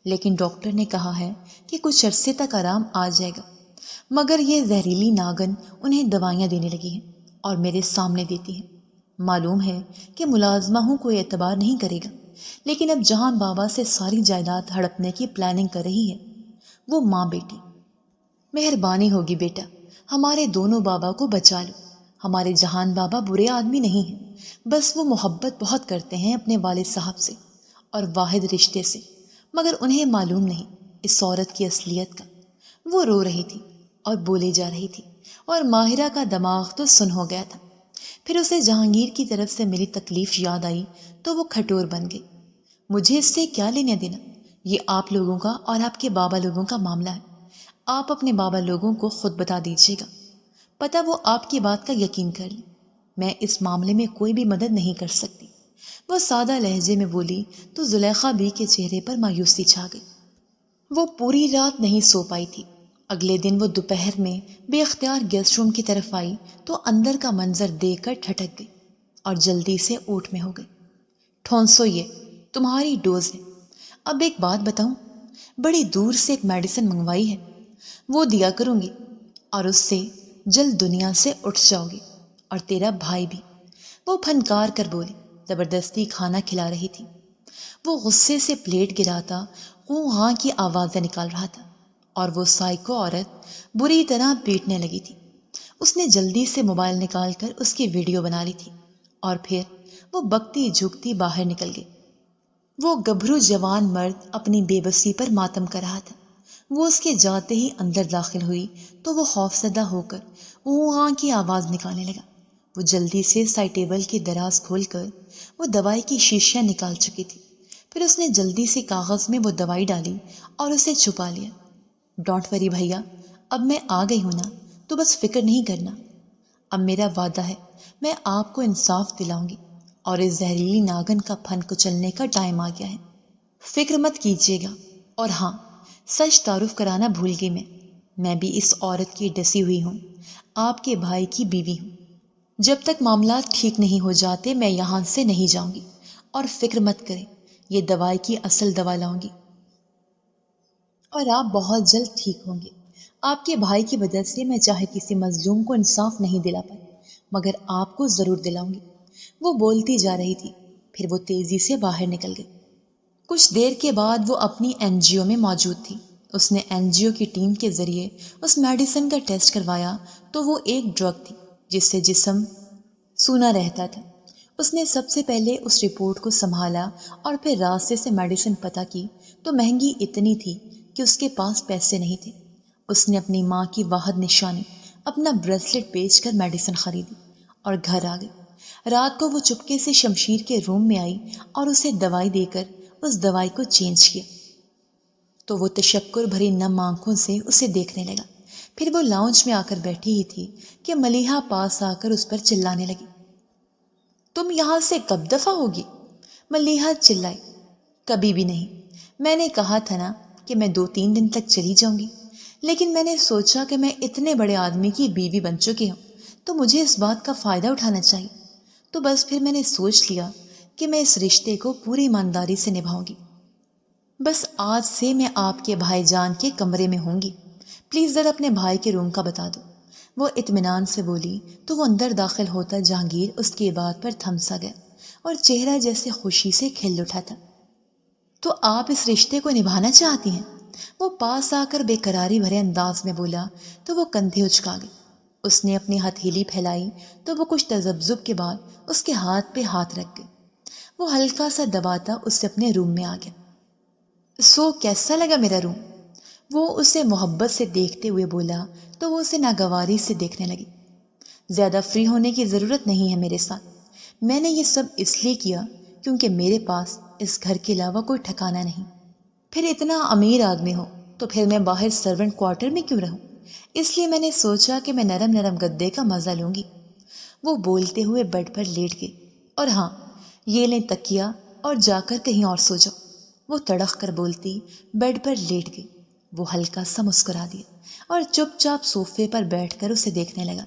لیکن ڈاکٹر نے کہا ہے کہ کچھ عرصے تک آرام آ جائے گا، مگر یہ زہریلی ناگن انہیں دوائیاں دینے لگی ہیں اور میرے سامنے دیتی ہیں۔ معلوم ہے کہ ملازمہ ہوں کوئی اعتبار نہیں کرے گا، لیکن اب جہان بابا سے ساری جائیداد ہڑپنے کی پلاننگ کر رہی ہے۔ وہ ماں بیٹی۔ مہربانی ہوگی بیٹا، ہمارے دونوں بابا کو بچا لو۔ ہمارے جہان بابا برے آدمی نہیں ہیں، بس وہ محبت بہت کرتے ہیں اپنے والد صاحب سے اور واحد رشتے سے، مگر انہیں معلوم نہیں اس عورت کی اصلیت کا۔ وہ رو رہی تھی اور بولے جا رہی تھی، اور ماہرہ کا دماغ تو سن ہو گیا تھا۔ پھر اسے جہانگیر کی طرف سے ملی تکلیف یاد آئی تو وہ کھٹور بن گئی۔ مجھے اس سے کیا لینا دینا؟ یہ آپ لوگوں کا اور آپ کے بابا لوگوں کا معاملہ ہے۔ آپ اپنے بابا لوگوں کو خود بتا دیجیے گا، پتہ وہ آپ کی بات کا یقین کر لیں۔ میں اس معاملے میں کوئی بھی مدد نہیں کر سکتی۔ وہ سادہ لہجے میں بولی تو زلیخا بی کے چہرے پر مایوسی چھا گئی۔ وہ پوری رات نہیں سو پائی تھی۔ اگلے دن وہ دوپہر میں بے اختیار گیسٹ روم کی طرف آئی تو اندر کا منظر دیکھ کر ٹھٹک گئی اور جلدی سے اوٹ میں ہو گئی۔ ٹھونسو، یہ تمہاری ڈوز ہے۔ اب ایک بات بتاؤں، بڑی دور سے ایک میڈیسن منگوائی ہے، وہ دیا کروں گی اور اس سے جلد دنیا سے اٹھ جاؤ گی، اور تیرا بھائی بھی۔ وہ پھنکار کر بولی، زبردستی کھانا کھلا رہی تھی۔ وہ غصے سے پلیٹ گراتا ہاں کی آوازیں نکال رہا تھا، اور وہ سائیکو عورت بری طرح پیٹنے لگی تھی۔ اس نے جلدی سے موبائل نکال کر اس کی ویڈیو بنا لی تھی، اور پھر وہ بکتی جھکتی باہر نکل گئی۔ وہ گبھرو جوان مرد اپنی بے بسی پر ماتم کر رہا تھا۔ وہ اس کے جاتے ہی اندر داخل ہوئی تو وہ خوف زدہ ہو کر ہاں کی آواز نکالنے لگا۔ وہ جلدی سے سائڈ ٹیبل کی دراز کھول کر وہ دوائی کی شیشیاں نکال چکی تھی۔ پھر اس نے جلدی سے کاغذ میں وہ دوائی ڈالی اور اسے چھپا لیا۔ ڈونٹ وری بھیا، اب میں آ گئی ہوں نا، تو بس فکر نہیں کرنا۔ اب میرا وعدہ ہے، میں آپ کو انصاف دلاؤں گی، اور اس زہریلی ناگن کا پھن کچلنے کا ٹائم آ گیا ہے۔ فکر مت کیجیے گا، اور ہاں، سچ تعارف کرانا بھول گئی میں بھی اس عورت کی ڈسی ہوئی ہوں، آپ کے بھائی کی بیوی ہوں۔ جب تک معاملات ٹھیک نہیں ہو جاتے میں یہاں سے نہیں جاؤں گی، اور فکر مت کریں، یہ دوائی کی اصل دوا لاؤں گی اور آپ بہت جلد ٹھیک ہوں گے۔ آپ کے بھائی کی وجہ سے میں چاہے کسی مظلوم کو انصاف نہیں دلا پائی، مگر آپ کو ضرور دلاؤں گی۔ وہ بولتی جا رہی تھی، پھر وہ تیزی سے باہر نکل گئی۔ کچھ دیر کے بعد وہ اپنی این جی او میں موجود تھی۔ اس نے این جی او کی ٹیم کے ذریعے اس میڈیسن کا ٹیسٹ کروایا تو وہ ایک ڈرگ تھی جس سے جسم سونا رہتا تھا۔ اس نے سب سے پہلے اس رپورٹ کو سنبھالا اور پھر راستے سے میڈیسن پتہ کی تو مہنگی اتنی تھی کہ اس کے پاس پیسے نہیں تھے۔ اس نے اپنی ماں کی واحد نشانی اپنا بریسلٹ بیچ کر میڈیسن خریدی اور گھر آ گئی۔ رات کو وہ چپکے سے شمشیر کے روم میں آئی اور اسے دوائی دے کر اس دوائی کو چینج کیا تو وہ تشکر بھری نم آنکھوں سے اسے دیکھنے لگا۔ پھر وہ لاؤنج میں آ کر بیٹھی ہی تھی کہ ملیحہ پاس آ کر اس پر چلانے لگی، تم یہاں سے کب دفع ہوگی؟ ملیحہ چلائی، کبھی بھی نہیں، میں نے کہا تھا نا کہ میں 2-3 دن تک چلی جاؤں گی، لیکن میں نے سوچا کہ میں اتنے بڑے آدمی کی بیوی بن چکی ہوں تو مجھے اس بات کا فائدہ اٹھانا چاہیے، تو بس پھر میں نے سوچ لیا کہ میں اس رشتے کو پوری ایمانداری سے نبھاؤں گی۔ بس آج سے میں آپ کے بھائی جان کے کمرے میں ہوں گی، پلیز ذرا اپنے بھائی کے روم کا بتا دو۔ وہ اطمینان سے بولی تو وہ اندر داخل ہوتا جہانگیر اس کی بات پر تھم سا گیا اور چہرہ جیسے خوشی سے کھل اٹھا تھا۔ تو آپ اس رشتے کو نبھانا چاہتی ہیں؟ وہ پاس آ کر بے قراری بھرے انداز میں بولا تو وہ کندھے اچکا گئی۔ اس نے اپنی ہتھیلی پھیلائی تو وہ کچھ تذبذب کے بعد اس کے ہاتھ پہ ہاتھ رکھ گئی۔ وہ ہلکا سا دباتا اس سے اپنے روم میں آ گیا۔ سو کیسا لگا میرا روم؟ وہ اسے محبت سے دیکھتے ہوئے بولا تو وہ اسے ناگواری سے دیکھنے لگی۔ زیادہ فری ہونے کی ضرورت نہیں ہے میرے ساتھ، میں نے یہ سب اس لیے کیا کیونکہ میرے پاس اس گھر کے علاوہ کوئی ٹھکانہ نہیں۔ پھر اتنا امیر آدمی ہو تو پھر میں باہر سرونٹ کوارٹر میں کیوں رہوں؟ اس لیے میں نے سوچا کہ میں نرم نرم گدے کا مزہ لوں گی۔ وہ بولتے ہوئے بیڈ پر لیٹ گئی، اور ہاں، یہ لیں تکیا اور جا کر کہیں اور سو جاؤ۔ وہ تڑخ کر بولتی بیڈ پر لیٹ گئی۔ وہ ہلکا سا مسکرا دیا اور چپ چاپ صوفے پر بیٹھ کر اسے دیکھنے لگا،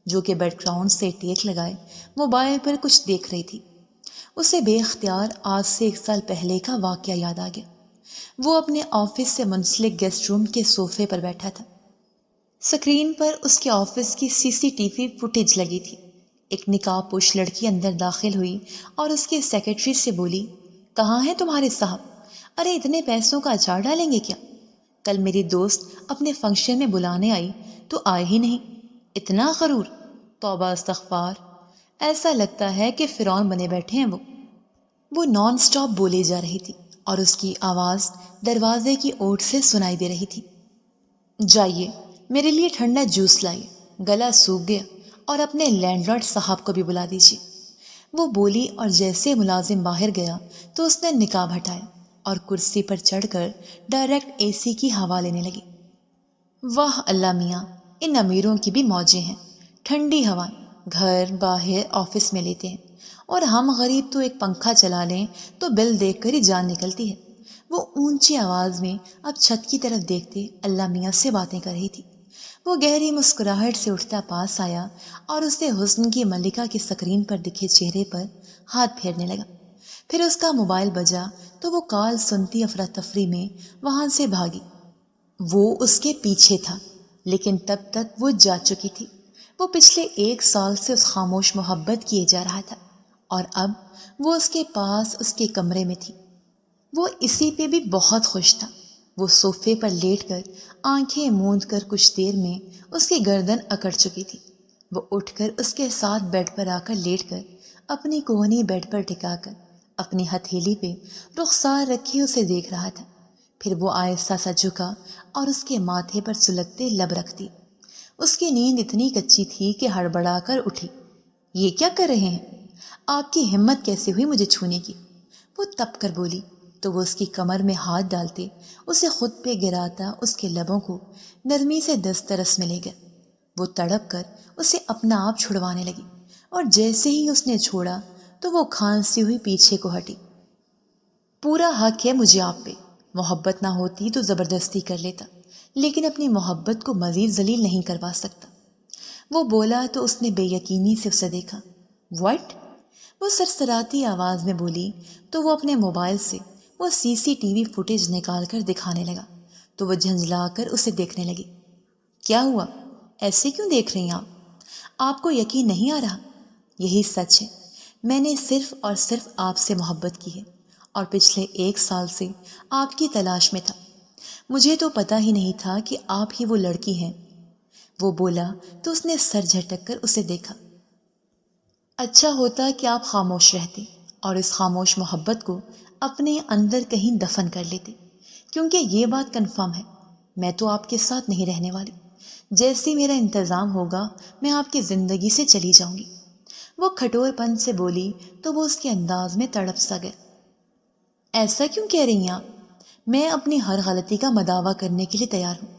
جو کہ بیک گراؤنڈ سے ٹیک لگائے موبائل پر کچھ دیکھ رہی تھی۔ اسے بے اختیار آج سے 1 سال پہلے کا واقعہ یاد آ گیا۔ وہ اپنے آفس سے منسلک گیسٹ روم کے صوفے پر بیٹھا تھا۔ سکرین پر اس کے آفس کی CCTV فوٹیج لگی تھی۔ ایک نقاب پوش لڑکی اندر داخل ہوئی اور اس کے سیکرٹری سے بولی، کہاں ہیں تمہارے صاحب؟ ارے اتنے پیسوں کا اچار ڈالیں گے کیا؟ کل میری دوست اپنے فنکشن میں بلانے آئی تو آئے ہی نہیں، اتنا غرور، توبہ استغفار، ایسا لگتا ہے کہ فرعون بنے بیٹھے ہیں وہ نان سٹاپ بولے جا رہی تھی اور اس کی آواز دروازے کی اوٹ سے سنائی دے رہی تھی۔ جائیے میرے لیے ٹھنڈا جوس لائیے، گلا سوکھ گیا، اور اپنے لینڈ لارڈ صاحب کو بھی بلا دیجیے۔ وہ بولی اور جیسے ملازم باہر گیا تو اس نے نقاب ہٹایا اور کرسی پر چڑھ کر ڈائریکٹ AC کی ہوا لینے لگی۔ واہ اللہ میاں، ان امیروں کی بھی موجیں ہیں، ٹھنڈی ہوائیں گھر باہر آفس میں لیتے ہیں، اور ہم غریب تو ایک پنکھا چلا لیں تو بل دیکھ کر ہی جان نکلتی ہے۔ وہ اونچی آواز میں اب چھت کی طرف دیکھتے اللہ میاں سے باتیں کر رہی تھی۔ وہ گہری مسکراہٹ سے اٹھتا پاس آیا اور اسے حسن کی ملکہ کے سکرین پر دکھے چہرے پر ہاتھ پھیرنے لگا۔ پھر اس کا موبائل بجا تو وہ کال سنتی افراتفری میں وہاں سے بھاگی۔ وہ اس کے پیچھے تھا، لیکن تب تک وہ جا چکی تھی۔ وہ پچھلے 1 سال سے اس خاموش محبت کیے جا رہا تھا، اور اب وہ اس کے پاس اس کے کمرے میں تھی۔ وہ اسی پہ بھی بہت خوش تھا۔ وہ صوفے پر لیٹ کر آنکھیں موند کر کچھ دیر میں اس کی گردن اکڑ چکی تھی۔ وہ اٹھ کر اس کے ساتھ بیڈ پر آ کر لیٹ کر اپنی کوہنی بیڈ پر ٹکا کر اپنی ہتھیلی پہ رخسار رکھے اسے دیکھ رہا تھا۔ پھر وہ آہستہ سا جھکا اور اس کے ماتھے پر سلگتے لب رکھ دی۔ اس کی نیند اتنی کچی تھی کہ ہڑبڑا کر اٹھی۔ یہ کیا کر رہے ہیں؟ آپ کی ہمت کیسے ہوئی مجھے چھونے کی؟ وہ تپ کر بولی تو وہ اس کی کمر میں ہاتھ ڈالتے اسے خود پہ گراتا اس کے لبوں کو نرمی سے دسترس میں لے گیا۔ وہ تڑپ کر اسے اپنا آپ چھڑوانے لگی، اور جیسے ہی اس نے چھوڑا تو وہ کھانستی ہوئی پیچھے کو ہٹی۔ پورا حق ہے مجھے آپ پہ، محبت نہ ہوتی تو زبردستی کر لیتا، لیکن اپنی محبت کو مزید ذلیل نہیں کروا سکتا۔ وہ بولا تو اس نے بے یقینی سے اسے دیکھا۔ "واٹ؟" وہ سرسراتی آواز میں بولی تو وہ اپنے موبائل سے وہ CCTV فوٹیج نکال کر دکھانے لگا تو وہ جھنجھلا کر اسے دیکھنے لگی۔ "کیا ہوا؟ ایسے کیوں دیکھ رہی ہیں آپ کو یقین نہیں آ رہا؟ یہی سچ ہے، میں نے صرف اور صرف آپ سے محبت کی ہے اور پچھلے 1 سال سے آپ کی تلاش میں تھا۔ مجھے تو پتہ ہی نہیں تھا کہ آپ ہی وہ لڑکی ہیں۔ وہ بولا تو اس نے سر جھٹک کر اسے دیکھا۔ اچھا ہوتا کہ آپ خاموش رہتے اور اس خاموش محبت کو اپنے اندر کہیں دفن کر لیتے، کیونکہ یہ بات کنفرم ہے، میں تو آپ کے ساتھ نہیں رہنے والی۔ جیسی میرا انتظام ہوگا میں آپ کی زندگی سے چلی جاؤں گی۔ وہ کھٹور پن سے بولی تو وہ اس کے انداز میں تڑپ سا گئے۔ ایسا کیوں کہہ رہی ہیں آپ؟ میں اپنی ہر غلطی کا مداوع کرنے کے لیے تیار ہوں۔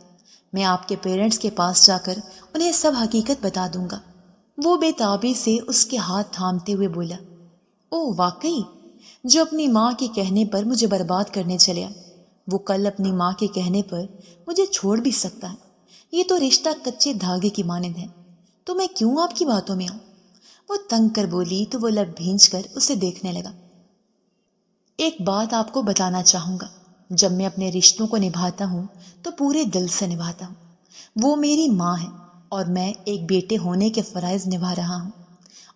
میں آپ کے پیرنٹس کے پاس جا کر انہیں سب حقیقت بتا دوں گا۔ وہ بے تابی سے اس کے ہاتھ تھامتے ہوئے بولا، "او واقعی؟ جو اپنی ماں کے کہنے پر مجھے برباد کرنے چلیا، وہ کل اپنی ماں کے کہنے پر مجھے چھوڑ بھی سکتا ہے۔ یہ تو رشتہ کچے دھاگے کی مانند ہے، تو میں کیوں آپ کی باتوں میں آؤں؟" وہ تنگ کر بولی تو وہ لب بھینچ کر اسے دیکھنے لگا۔ "ایک بات آپ کو بتانا چاہوں گا، جب میں اپنے رشتوں کو نبھاتا ہوں تو پورے دل سے نبھاتا ہوں۔ وہ میری ماں ہے اور میں ایک بیٹے ہونے کے فرائض نبھا رہا ہوں،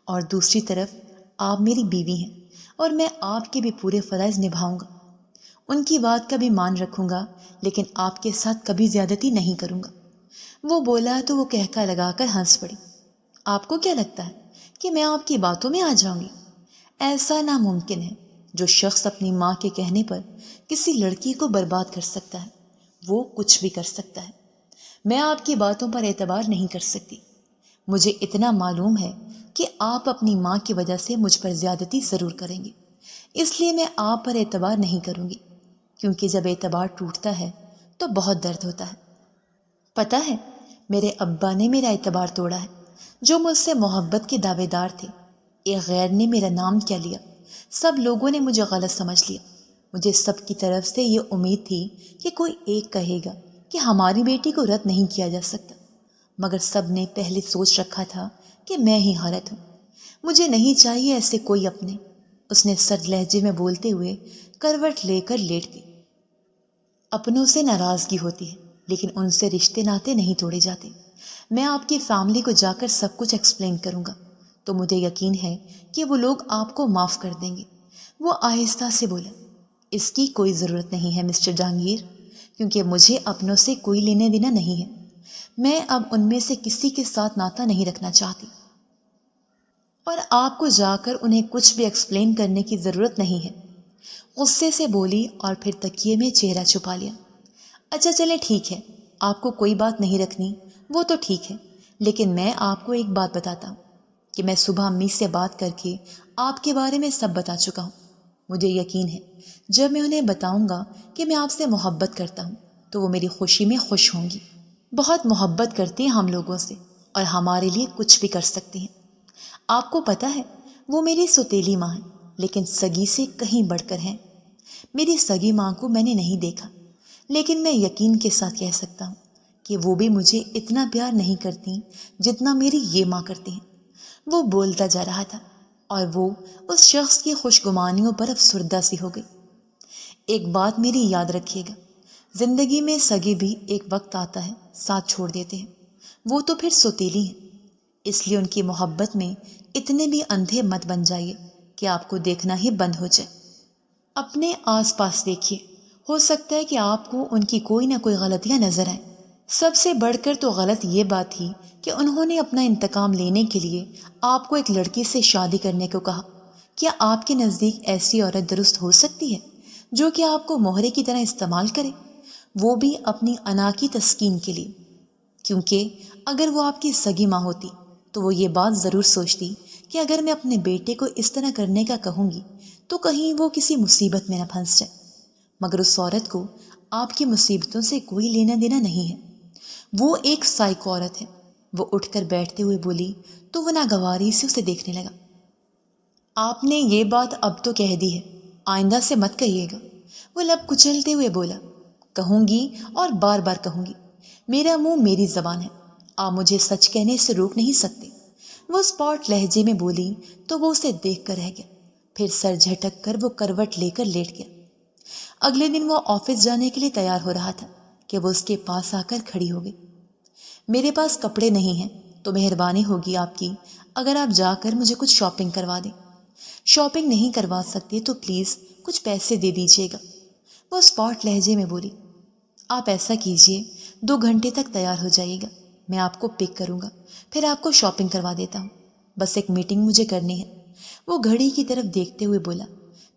اور دوسری طرف آپ میری بیوی ہیں اور میں آپ کے بھی پورے فرائض نبھاؤں گا۔ ان کی بات کا بھی مان رکھوں گا، لیکن آپ کے ساتھ کبھی زیادتی نہیں کروں گا۔ وہ بولا تو وہ کہکا لگا کر ہنس پڑی۔ "آپ کو کیا لگتا ہے کہ میں آپ کی باتوں میں آ جاؤں گی؟ ایسا ناممکن ہے۔ جو شخص اپنی ماں کے کہنے پر کسی لڑکی کو برباد کر سکتا ہے، وہ کچھ بھی کر سکتا ہے۔ میں آپ کی باتوں پر اعتبار نہیں کر سکتی۔ مجھے اتنا معلوم ہے کہ آپ اپنی ماں کی وجہ سے مجھ پر زیادتی ضرور کریں گے، اس لیے میں آپ پر اعتبار نہیں کروں گی، کیونکہ جب اعتبار ٹوٹتا ہے تو بہت درد ہوتا ہے۔ پتہ ہے، میرے ابا نے میرا اعتبار توڑا ہے۔ جو مجھ سے محبت کے دعوے دار تھے، ایک غیر نے میرا نام کیا لیا، سب لوگوں نے مجھے غلط سمجھ لیا۔ مجھے سب کی طرف سے یہ امید تھی کہ کوئی ایک کہے گا کہ ہماری بیٹی کو رد نہیں کیا جا سکتا، مگر سب نے پہلے سوچ رکھا تھا کہ میں ہی غلط ہوں۔ مجھے نہیں چاہیے ایسے کوئی اپنے۔ اس نے سرد لہجے میں بولتے ہوئے کروٹ لے کر لیٹ گئی۔ اپنوں سے ناراضگی ہوتی ہے، لیکن ان سے رشتے ناتے نہیں توڑے جاتے۔ میں آپ کی فیملی کو جا کر سب کچھ ایکسپلین کروں گا تو مجھے یقین ہے کہ وہ لوگ آپ کو معاف کر دیں گے۔ وہ آہستہ سے بولا، "اس کی کوئی ضرورت نہیں ہے مسٹر جہانگیر، کیونکہ مجھے اپنوں سے کوئی لینے دینا نہیں ہے۔ میں اب ان میں سے کسی کے ساتھ ناتا نہیں رکھنا چاہتی، اور آپ کو جا کر انہیں کچھ بھی ایکسپلین کرنے کی ضرورت نہیں ہے۔ غصے سے بولی اور پھر تکیے میں چہرہ چھپا لیا۔ اچھا چلیں ٹھیک ہے، آپ کو کوئی بات نہیں رکھنی وہ تو ٹھیک ہے، لیکن میں آپ کو ایک بات بتاتا ہوں کہ میں صبح امی سے بات کر کے آپ کے بارے میں سب بتا چکا ہوں۔ مجھے یقین ہے جب میں انہیں بتاؤں گا کہ میں آپ سے محبت کرتا ہوں تو وہ میری خوشی میں خوش ہوں گی۔ بہت محبت کرتی ہیں ہم لوگوں سے اور ہمارے لیے کچھ بھی کر سکتی ہیں۔ آپ کو پتہ ہے وہ میری سوتیلی ماں ہے، لیکن سگی سے کہیں بڑھ کر ہیں۔ میری سگی ماں کو میں نے نہیں دیکھا، لیکن میں یقین کے ساتھ کہہ سکتا ہوں کہ وہ بھی مجھے اتنا پیار نہیں کرتی جتنا میری یہ ماں کرتی ہیں۔ وہ بولتا جا رہا تھا اور وہ اس شخص کی خوشگمانیوں پر افسردہ سی ہو گئی۔ ایک بات میری یاد رکھیے گا، زندگی میں سگے بھی ایک وقت آتا ہے ساتھ چھوڑ دیتے ہیں، وہ تو پھر سوتیلی ہیں۔ اس لیے ان کی محبت میں اتنے بھی اندھے مت بن جائیے کہ آپ کو دیکھنا ہی بند ہو جائے۔ اپنے آس پاس دیکھیے، ہو سکتا ہے کہ آپ کو ان کی کوئی نہ کوئی غلطیاں نظر آئیں۔ سب سے بڑھ کر تو غلط یہ بات تھی کہ انہوں نے اپنا انتقام لینے کے لیے آپ کو ایک لڑکی سے شادی کرنے کو کہا۔ کیا آپ کے نزدیک ایسی عورت درست ہو سکتی ہے جو کہ آپ کو مہرے کی طرح استعمال کرے، وہ بھی اپنی انا کی تسکین کے لیے؟ کیونکہ اگر وہ آپ کی سگی ماں ہوتی تو وہ یہ بات ضرور سوچتی کہ اگر میں اپنے بیٹے کو اس طرح کرنے کا کہوں گی تو کہیں وہ کسی مصیبت میں نہ پھنس جائے۔ مگر اس عورت کو آپ کی مصیبتوں سے کوئی لینا دینا نہیں ہے۔ وہ ایک سائیکو عورت ہے۔ وہ اٹھ کر بیٹھتے ہوئے بولی تو وہ ناگواری سے اسے دیکھنے لگا۔ آپ نے یہ بات اب تو کہہ دی ہے، آئندہ سے مت کہیے گا۔ وہ لب کچلتے ہوئے بولا، کہوں گی اور بار بار کہوں گی، میرا منہ میری زبان ہے۔ آپ مجھے سچ کہنے سے روک نہیں سکتے۔ وہ اسپاٹ لہجے میں بولی تو وہ اسے دیکھ کر رہ گیا، پھر سر جھٹک کر وہ کروٹ لے کر لیٹ گیا۔ اگلے دن وہ آفس جانے کے لیے تیار ہو رہا تھا کہ وہ اس کے پاس آ کر کھڑی ہو گئی۔ میرے پاس کپڑے نہیں ہیں تو مہربانی ہوگی آپ کی اگر آپ جا کر مجھے کچھ شاپنگ کروا دیں۔ شاپنگ نہیں کروا سکتے تو پلیز کچھ پیسے دے دیجیے گا، وہ اسپاٹ لہجے میں بولی۔ آپ ایسا کیجئے 2 گھنٹے تک تیار ہو جائیے گا، میں آپ کو پک کروں گا، پھر آپ کو شاپنگ کروا دیتا ہوں، بس ایک میٹنگ مجھے کرنی ہے، وہ گھڑی کی طرف دیکھتے ہوئے بولا۔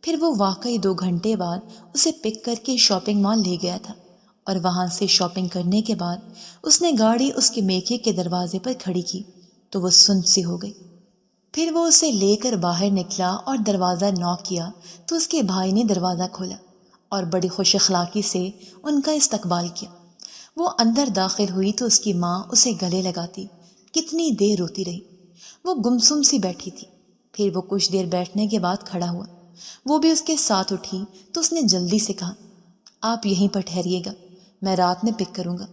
پھر وہ واقعی 2 گھنٹے بعد اسے پک کر کے شاپنگ مال لے گیا تھا، اور وہاں سے شاپنگ کرنے کے بعد اس نے گاڑی اس کے میکے کے دروازے پر کھڑی کی تو وہ سن سی ہو گئی۔ پھر وہ اسے لے کر باہر نکلا اور دروازہ ناک کیا تو اس کے بھائی نے دروازہ کھولا اور بڑی خوش اخلاقی سے ان کا استقبال کیا۔ وہ اندر داخل ہوئی تو اس کی ماں اسے گلے لگاتی کتنی دیر روتی رہی۔ وہ گمسم سی بیٹھی تھی، پھر وہ کچھ دیر بیٹھنے کے بعد کھڑا ہوا، وہ بھی اس کے ساتھ اٹھی تو اس نے جلدی سے کہا، آپ یہیں پر ٹھہریے گا، میں رات میں پک کروں گا۔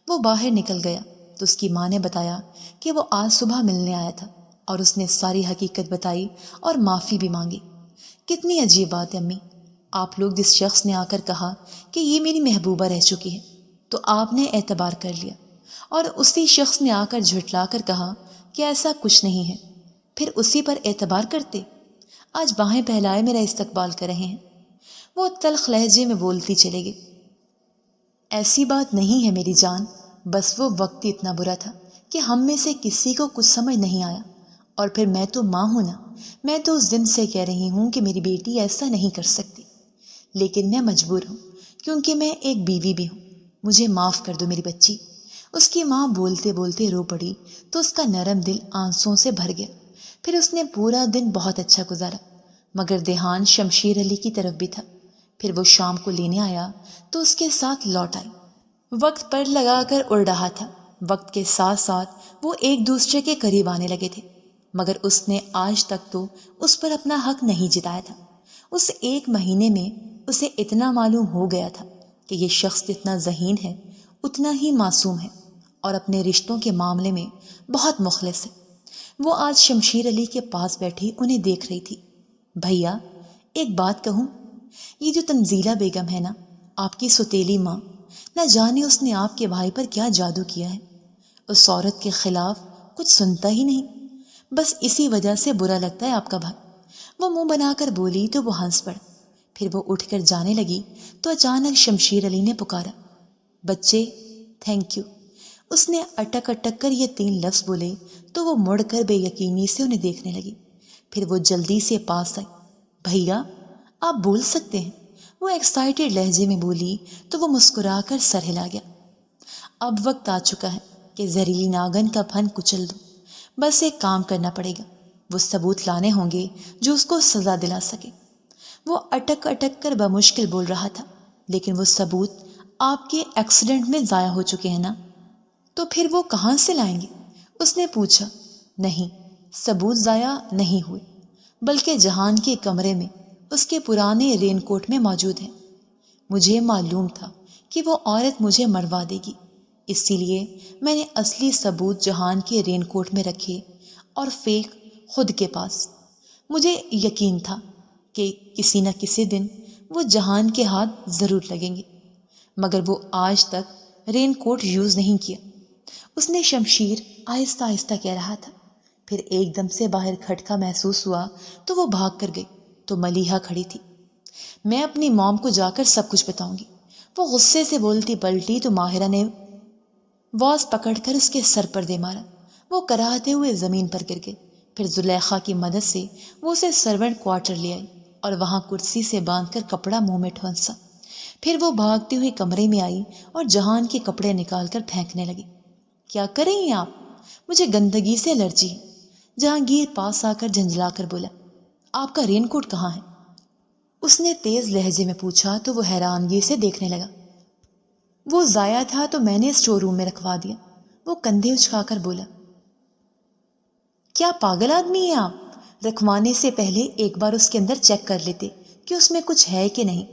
وہ باہر نکل گیا تو اس کی ماں نے بتایا کہ وہ آج صبح ملنے آیا تھا اور اس نے ساری حقیقت بتائی اور معافی بھی مانگی۔ کتنی عجیب بات ہے امی، آپ لوگ جس شخص نے آ کر کہا کہ یہ میری محبوبہ رہ چکی ہے تو آپ نے اعتبار کر لیا، اور اسی شخص نے آ کر جھٹلا کر کہا کہ ایسا کچھ نہیں ہے، پھر اسی پر اعتبار کرتے۔ آج باہیں پھیلائے میرا استقبال کر رہے ہیں، وہ تلخ لہجے میں بولتی چلے گئی۔ ایسی بات نہیں ہے میری جان، بس وہ وقت اتنا برا تھا کہ ہم میں سے کسی کو کچھ سمجھ نہیں آیا، اور پھر میں تو ماں ہوں نا، میں تو اس دن سے کہہ رہی ہوں کہ میری بیٹی ایسا نہیں کر سکتی، لیکن میں مجبور ہوں کیونکہ میں ایک بیوی بھی ہوں، مجھے معاف کر دو میری بچی۔ اس کی ماں بولتے بولتے رو پڑی تو اس کا نرم دل آنسوؤں سے بھر گیا۔ پھر اس نے پورا دن بہت اچھا گزارا، مگر دھیان شمشیر علی کی طرف بھی تھا۔ پھر وہ شام کو لینے آیا تو اس کے ساتھ لوٹ آئی۔ وقت پر لگا کر اڑ رہا تھا، وقت کے ساتھ ساتھ وہ ایک دوسرے کے قریب آنے لگے تھے، مگر اس نے آج تک تو اس پر اپنا حق نہیں جتایا تھا۔ اس 1 مہینے میں اسے اتنا معلوم ہو گیا تھا کہ یہ شخص جتنا ذہین ہے اتنا ہی معصوم ہے، اور اپنے رشتوں کے معاملے میں بہت مخلص ہے۔ وہ آج شمشیر علی کے پاس بیٹھی انہیں دیکھ رہی تھی۔ بھیا ایک بات کہوں، یہ جو تنزیلہ بیگم ہے نا، آپ کی سوتیلی ماں، نہ جانے اس نے آپ کے بھائی پر کیا جادو کیا ہے، اس عورت کے خلاف کچھ سنتا ہی نہیں، بس اسی وجہ سے برا لگتا ہے آپ کا بھائی۔ وہ منہ بنا کر بولی تو وہ ہنس پڑا، پھر وہ اٹھ کر جانے لگی تو اچانک شمشیر علی نے پکارا، بچے تھینک یو۔ اس نے اٹک اٹک کر یہ 3 لفظ بولے تو وہ مڑ کر بے یقینی سے انہیں دیکھنے لگی، پھر وہ جلدی سے پاس آئی۔ بھیا آپ بول سکتے ہیں، وہ ایکسائٹیڈ لہجے میں بولی تو وہ مسکرا کر سر ہلا گیا۔ اب وقت آ چکا ہے کہ زہریلی ناگن کا پھن کچل دو، بس ایک کام کرنا پڑے گا، وہ ثبوت لانے ہوں گے جو اس کو سزا دلا سکے۔ وہ اٹک اٹک کر بمشکل بول رہا تھا، لیکن وہ ثبوت آپ کے ایکسیڈنٹ میں ضائع ہو چکے ہیں نا، تو پھر وہ کہاں سے لائیں گے؟ اس نے پوچھا۔ نہیں، ثبوت ضائع نہیں ہوئے، بلکہ جہان کے کمرے میں اس کے پرانے رین کوٹ میں موجود ہیں۔ مجھے معلوم تھا کہ وہ عورت مجھے مروا دے گی، اسی لیے میں نے اصلی ثبوت جہان کے رین کوٹ میں رکھے اور فیک خود کے پاس۔ مجھے یقین تھا کہ کسی نہ کسی دن وہ جہان کے ہاتھ ضرور لگیں گے، مگر وہ آج تک رین کوٹ یوز نہیں کیا۔ اس نے شمشیر آہستہ آہستہ کہہ رہا تھا، پھر ایک دم سے باہر کھٹکا محسوس ہوا تو وہ بھاگ کر گئی تو ملیحہ کھڑی تھی۔ میں اپنی موم کو جا کر سب کچھ بتاؤں گی، وہ غصے سے بولتی پلٹی تو ماہرہ نے واز پکڑ کر اس کے سر پر دے مارا، وہ کراہتے ہوئے زمین پر گر گئے۔ پھر زلیخا کی مدد سے وہ اسے سرونٹ کوارٹر لے آئی اور وہاں کرسی سے باندھ کر کپڑا منہ میں ٹھونسا۔ پھر وہ بھاگتی ہوئی کمرے میں آئی اور جہان کے کپڑے نکال کر پھینکنے لگی۔ کیا کر رہی ہیں آپ؟ مجھے گندگی سے الرجی ہے۔ جہانگیر پاس آ کر جھنجھلا کر بولا، آپ کا رین کوٹ کہاں ہے؟ اس نے تیز لہجے میں پوچھا تو وہ حیرانگی سے دیکھنے لگا۔ وہ ضائع تھا تو میں نے اسٹور روم میں رکھوا دیا، وہ کندھے اچکا کر بولا۔ کیا پاگل آدمی ہیں آپ؟ رکھوانے سے پہلے ایک بار اس کے اندر چیک کر لیتے کہ اس میں کچھ ہے کہ نہیں،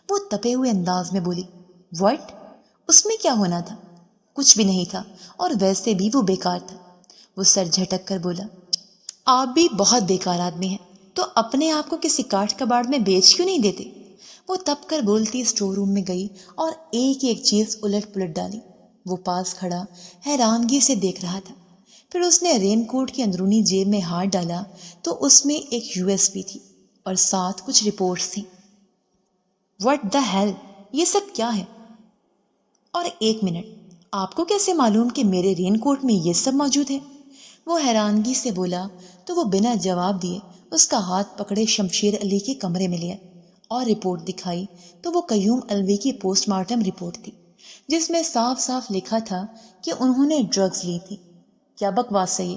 وہ تپے ہوئے انداز میں بولی۔ واٹ؟ اس میں کیا ہونا تھا؟ کچھ بھی نہیں تھا اور ویسے بھی وہ بیکار تھا۔ وہ سر جھٹک کر بولا، آپ بھی بہت بیکار آدمی ہیں، تو اپنے آپ کو کسی کاٹ کباڑ میں بیچ کیوں نہیں دیتے؟ وہ تپ کر بولتی اسٹور روم میں گئی اور ایک ایک چیز الٹ پلٹ ڈالی۔ وہ پاس کھڑا حیرانگی سے دیکھ رہا تھا۔ پھر اس نے رین کوٹ کی اندرونی جیب میں ہاتھ ڈالا تو اس میں ایک USB تھی اور ساتھ کچھ رپورٹس تھیں۔ واٹ دا ہیل، یہ سب کیا ہے؟ اور ایک منٹ، آپ کو کیسے معلوم کہ میرے رین کوٹ میں یہ سب موجود ہے؟ وہ حیرانگی سے بولا تو وہ بنا جواب دیے اس کا ہاتھ پکڑے شمشیر علی کے کمرے میں لیا اور رپورٹ دکھائی تو وہ قیوم الوی کی پوسٹ مارٹم رپورٹ تھی، جس میں صاف صاف لکھا تھا کہ انہوں نے ڈرگز لی تھی۔ کیا بکواس ہے یہ،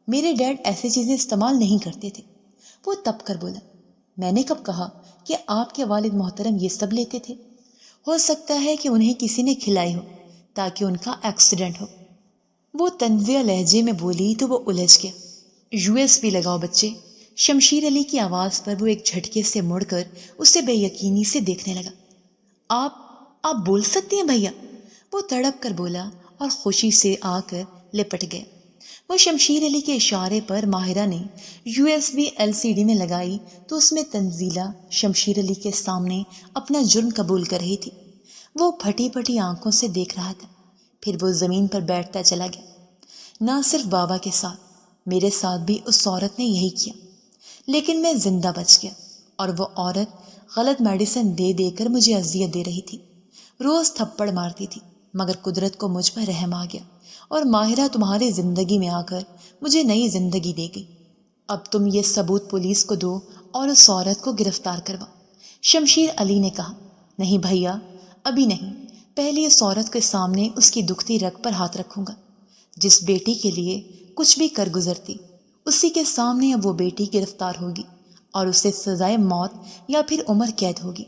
میرے ڈیڈ ایسی چیزیں استعمال نہیں کرتے تھے۔ وہ تپ کر بولا، میں نے کب کہا کہ آپ کے والد محترم یہ سب لیتے تھے؟ ہو سکتا ہے کہ انہیں کسی نے کھلائی ہو تاکہ ان کا ایکسیڈنٹ ہو۔ وہ تنزیہ لہجے میں بولی تو وہ الجھ گیا۔ USB لگاؤ بچے۔ شمشیر علی کی آواز پر وہ ایک جھٹکے سے مڑ کر اسے بے یقینی سے دیکھنے لگا۔ آپ بول سکتی ہیں بھیا؟ وہ تڑپ کر بولا اور خوشی سے آ کر لپٹ گیا۔ وہ شمشیر علی کے اشارے پر ماہرہ نے USB LCD میں لگائی تو اس میں تنزیلہ شمشیر علی کے سامنے اپنا جرم قبول کر رہی تھی۔ وہ پھٹی پھٹی آنکھوں سے دیکھ رہا تھا۔ پھر وہ زمین پر بیٹھتا چلا گیا۔ نہ صرف بابا کے ساتھ، میرے ساتھ بھی اس عورت نے یہی کیا، لیکن میں زندہ بچ گیا، اور وہ عورت غلط میڈیسن دے دے کر مجھے اذیت دے رہی تھی، روز تھپڑ مارتی تھی، مگر قدرت کو مجھ پر رحم آ گیا اور ماہرہ تمہاری زندگی میں آ کر مجھے نئی زندگی دے گئی۔ اب تم یہ ثبوت پولیس کو دو اور اس عورت کو گرفتار کروا۔ شمشیر علی نے کہا، نہیں بھیا، ابھی نہیں، پہلے اس عورت کے سامنے اس کی دکھتی رگ پر ہاتھ رکھوں گا۔ جس بیٹی کے لیے کچھ بھی کر گزرتی، اسی کے سامنے اب وہ بیٹی گرفتار ہوگی اور اسے سزائے موت یا پھر عمر قید ہوگی۔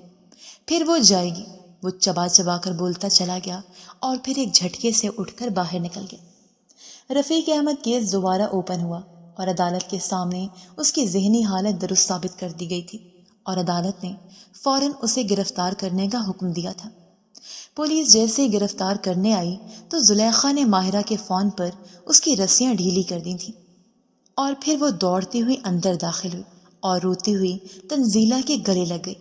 پھر وہ جائے گی۔ وہ چبا چبا کر بولتا چلا گیا اور پھر ایک جھٹکے سے اٹھ کر باہر نکل گیا۔ رفیق احمد کیس دوبارہ اوپن ہوا اور عدالت کے سامنے اس کی ذہنی حالت درست ثابت کر دی گئی تھی اور عدالت نے فوراً اسے گرفتار کرنے کا حکم دیا تھا۔ پولیس جیسے ہی گرفتار کرنے آئی تو زلیخا نے ماہرہ کے فون پر اس کی رسیاں ڈھیلی کر دی تھیں، اور پھر وہ دوڑتی ہوئی اندر داخل ہوئی اور روتی ہوئی تنزیلہ کے گلے لگ گئی۔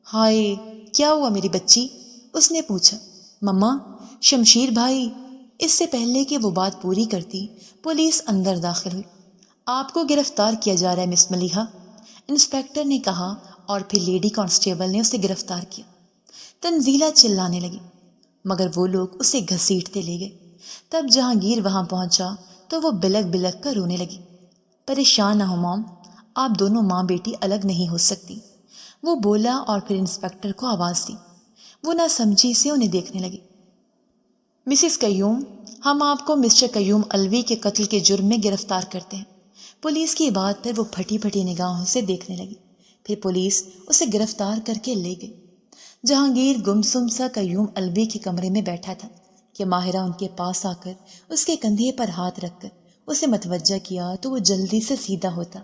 ہائے، کیا ہوا میری بچی؟ اس نے پوچھا۔ مما، شمشیر بھائی۔ اس سے پہلے کہ وہ بات پوری کرتی، پولیس اندر داخل ہوئی۔ آپ کو گرفتار کیا جا رہا ہے مس ملیحہ، انسپکٹر نے کہا، اور پھر لیڈی کانسٹیبل نے اسے گرفتار کیا۔ تنزیلہ چلانے لگی، مگر وہ لوگ اسے گھسیٹتے لے گئے۔ تب جہانگیر وہاں پہنچا تو وہ بلک بلک کر رونے لگی۔ پریشان نہ ہو مام، آپ دونوں ماں بیٹی الگ نہیں ہو سکتی، وہ بولا، اور پھر انسپکٹر کو آواز دی۔ وہ نہ سمجھی سے انہیں دیکھنے لگی۔ مسز قیوم، ہم آپ کو مسٹر قیوم الوی کے قتل کے جرم میں گرفتار کرتے ہیں۔ پولیس کی بات پر وہ پھٹی پھٹی نگاہوں سے دیکھنے لگی۔ پھر پولیس اسے گرفتار کر کے لے گئی۔ جہانگیر گمسم سا قیوم الوی کے کمرے میں بیٹھا تھا کہ ماہرہ ان کے پاس آ کر اس کے کندھے پر ہاتھ رکھ کر اسے متوجہ کیا تو وہ جلدی سے سیدھا ہوتا،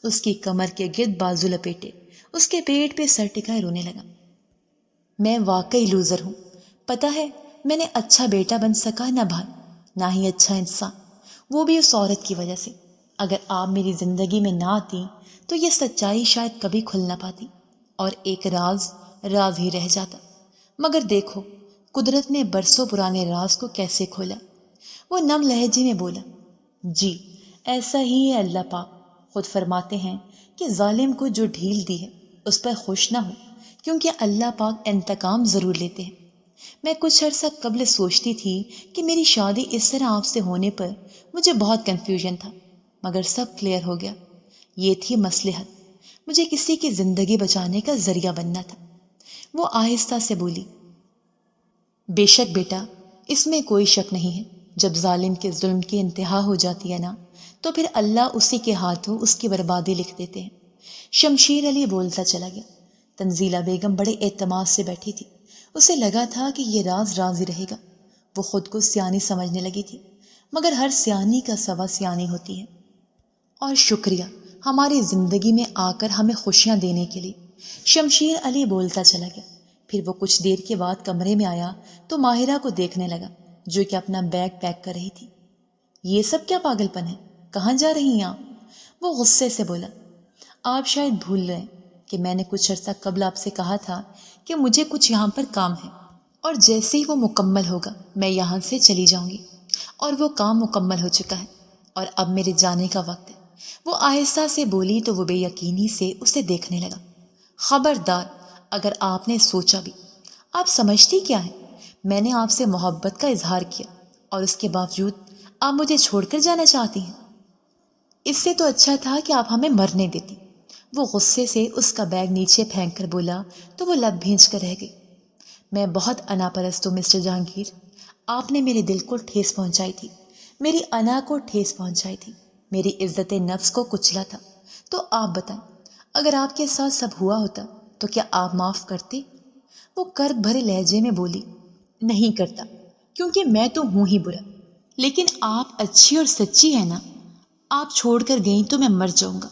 اس کی کمر کے گرد بازو لپیٹے، اس کے پیٹ پہ سر ٹکائے رونے لگا۔ میں واقعی لوزر ہوں، پتہ ہے، میں نے اچھا بیٹا بن سکا نہ بھائی، نہ ہی اچھا انسان، وہ بھی اس عورت کی وجہ سے۔ اگر آپ میری زندگی میں نہ آتی تو یہ سچائی شاید کبھی کھل نہ پاتی اور ایک راز ہی رہ جاتا، مگر دیکھو قدرت نے برسوں پرانے راز کو کیسے کھولا۔ وہ نم لہجے میں بولا، جی ایسا ہی ہے، اللہ پاک خود فرماتے ہیں کہ ظالم کو جو ڈھیل دی ہے اس پر خوش نہ ہو، کیونکہ اللہ پاک انتقام ضرور لیتے ہیں۔ میں کچھ عرصہ قبل سوچتی تھی کہ میری شادی اس طرح آپ سے ہونے پر مجھے بہت کنفیوژن تھا، مگر سب کلیئر ہو گیا۔ یہ تھی مصلحت، مجھے کسی کی زندگی بچانے کا ذریعہ بننا تھا۔ وہ آہستہ سے بولی، بے شک بیٹا، اس میں کوئی شک نہیں ہے، جب ظالم کے ظلم کی انتہا ہو جاتی ہے نا، تو پھر اللہ اسی کے ہاتھوں اس کی بربادی لکھ دیتے ہیں۔ شمشیر علی بولتا چلا گیا۔ تنزیلہ بیگم بڑے اعتماد سے بیٹھی تھی، اسے لگا تھا کہ یہ راز ہی رہے گا۔ وہ خود کو سیانی سمجھنے لگی تھی، مگر ہر سیانی کا سوا سیانی ہوتی ہے۔ اور شکریہ ہماری زندگی میں آ کر ہمیں خوشیاں دینے کے لیے، شمشیر علی بولتا چلا گیا۔ پھر وہ کچھ دیر کے بعد کمرے میں آیا تو ماہرہ کو دیکھنے لگا جو کہ اپنا بیگ پیک کر رہی تھی۔ یہ سب کیا پاگل پن ہے؟ کہاں جا رہی ہیں آپ؟ وہ غصے سے بولا۔ آپ شاید بھول رہے ہیں کہ میں نے کچھ عرصہ قبل آپ سے کہا تھا کہ مجھے کچھ یہاں پر کام ہے، اور جیسے ہی وہ مکمل ہوگا میں یہاں سے چلی جاؤں گی، اور وہ کام مکمل ہو چکا ہے اور اب میرے جانے کا وقت ہے۔ وہ آہستہ سے بولی تو وہ بے یقینی سے اسے دیکھنے لگا۔ خبردار اگر آپ نے سوچا بھی، آپ سمجھتی کیا ہے؟ میں نے آپ سے محبت کا اظہار کیا اور اس کے باوجود آپ مجھے چھوڑ کر جانا چاہتی ہیں۔ اس سے تو اچھا تھا کہ آپ ہمیں مرنے دیتی۔ وہ غصے سے اس کا بیگ نیچے پھینک کر بولا تو وہ لب بھینچ کر رہ گئی۔ میں بہت انا پرست ہوں مسٹر جہانگیر، آپ نے میرے دل کو ٹھیس پہنچائی تھی، میری انا کو ٹھیس پہنچائی تھی، میری عزت نفس کو کچلا تھا۔ تو آپ بتائیں، اگر آپ کے ساتھ سب ہوا ہوتا تو کیا آپ معاف کرتے؟ وہ کرب بھرے لہجے میں بولی، نہیں کرتا، کیونکہ میں تو ہوں ہی برا، لیکن آپ اچھی اور سچی ہیں نا، آپ چھوڑ کر گئیں تو میں مر جاؤں گا۔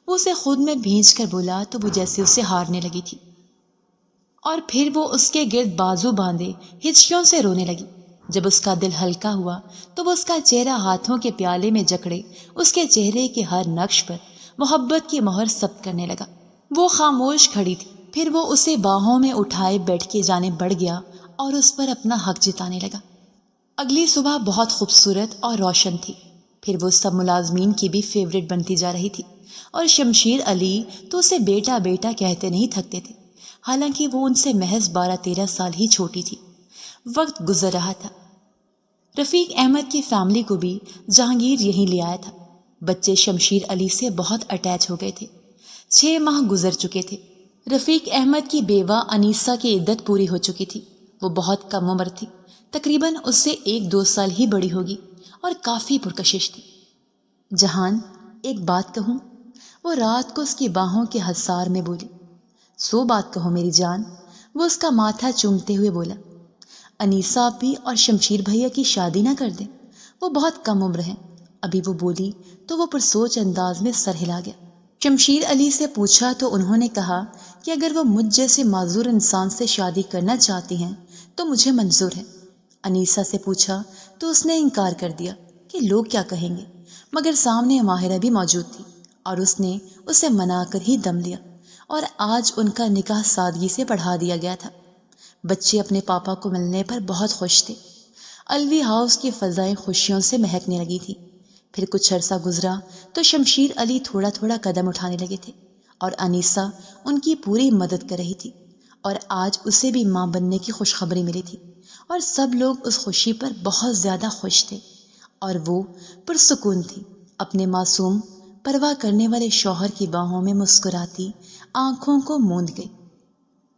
وہ اسے خود میں بھینچ کر بولا تو وہ جیسے اسے ہارنے لگی تھی، اور پھر وہ اس کے گرد بازو باندھے ہچکیوں سے رونے لگی۔ جب اس کا دل ہلکا ہوا تو وہ اس کا چہرہ ہاتھوں کے پیالے میں جکڑے اس کے چہرے کے ہر نقش پر محبت کی مہر ثبت کرنے لگا۔ وہ خاموش کھڑی تھی، پھر وہ اسے باہوں میں اٹھائے بیٹھ کے جانے بڑھ گیا اور اس پر اپنا حق جتانے لگا۔ اگلی صبح بہت خوبصورت اور روشن تھی، پھر وہ سب ملازمین کی بھی فیورٹ بنتی جا رہی تھی، اور شمشیر علی تو اسے بیٹا بیٹا کہتے نہیں تھکتے تھے، حالانکہ وہ ان سے محض 12-13 سال ہی چھوٹی تھی۔ وقت گزر رہا تھا۔ رفیق احمد کی فیملی کو بھی جہانگیر یہیں لے آیا تھا۔ بچے شمشیر علی سے بہت اٹیچ ہو گئے تھے۔ 6 ماہ گزر چکے تھے۔ رفیق احمد کی بیوہ انیسہ کی عدت پوری ہو چکی تھی۔ وہ بہت کم عمر تھی، تقریباً اس سے 1-2 سال ہی بڑی ہوگی، اور کافی پرکشش تھی۔ جہان، ایک بات کہوں؟ وہ رات کو اس کی باہوں کے حصار میں بولی۔ سو بات کہو میری جان، وہ اس کا ماتھا چومتے ہوئے بولا۔ انیسہ آپ بھی اور شمشیر بھیا کی شادی نہ کر دیں، وہ بہت کم عمر ہیں۔ ابھی وہ بولی تو وہ پرسوچ انداز میں سر ہلا گیا۔ شمشیر علی سے پوچھا تو انہوں نے کہا کہ اگر وہ مجھ جیسے معذور انسان سے شادی کرنا چاہتی ہیں تو مجھے منظور ہے۔ انیسہ سے پوچھا تو اس نے انکار کر دیا کہ لوگ کیا کہیں گے، مگر سامنے ماہرہ بھی موجود تھی اور اس نے اسے منا کر ہی دم لیا، اور آج ان کا نکاح سادگی سے پڑھا دیا گیا تھا۔ بچے اپنے پاپا کو ملنے پر بہت خوش تھے۔ الوی ہاؤس کی فضائیں خوشیوں سے مہکنے لگی تھی۔ پھر کچھ عرصہ گزرا تو شمشیر علی تھوڑا تھوڑا قدم اٹھانے لگے تھے، اور انیسہ ان کی پوری مدد کر رہی تھی، اور آج اسے بھی ماں بننے کی خوشخبری ملی تھی، اور سب لوگ اس خوشی پر بہت زیادہ خوش تھے، اور وہ پرسکون تھی۔ اپنے معصوم پرواہ کرنے والے شوہر کی باہوں میں مسکراتی آنکھوں کو موند گئی۔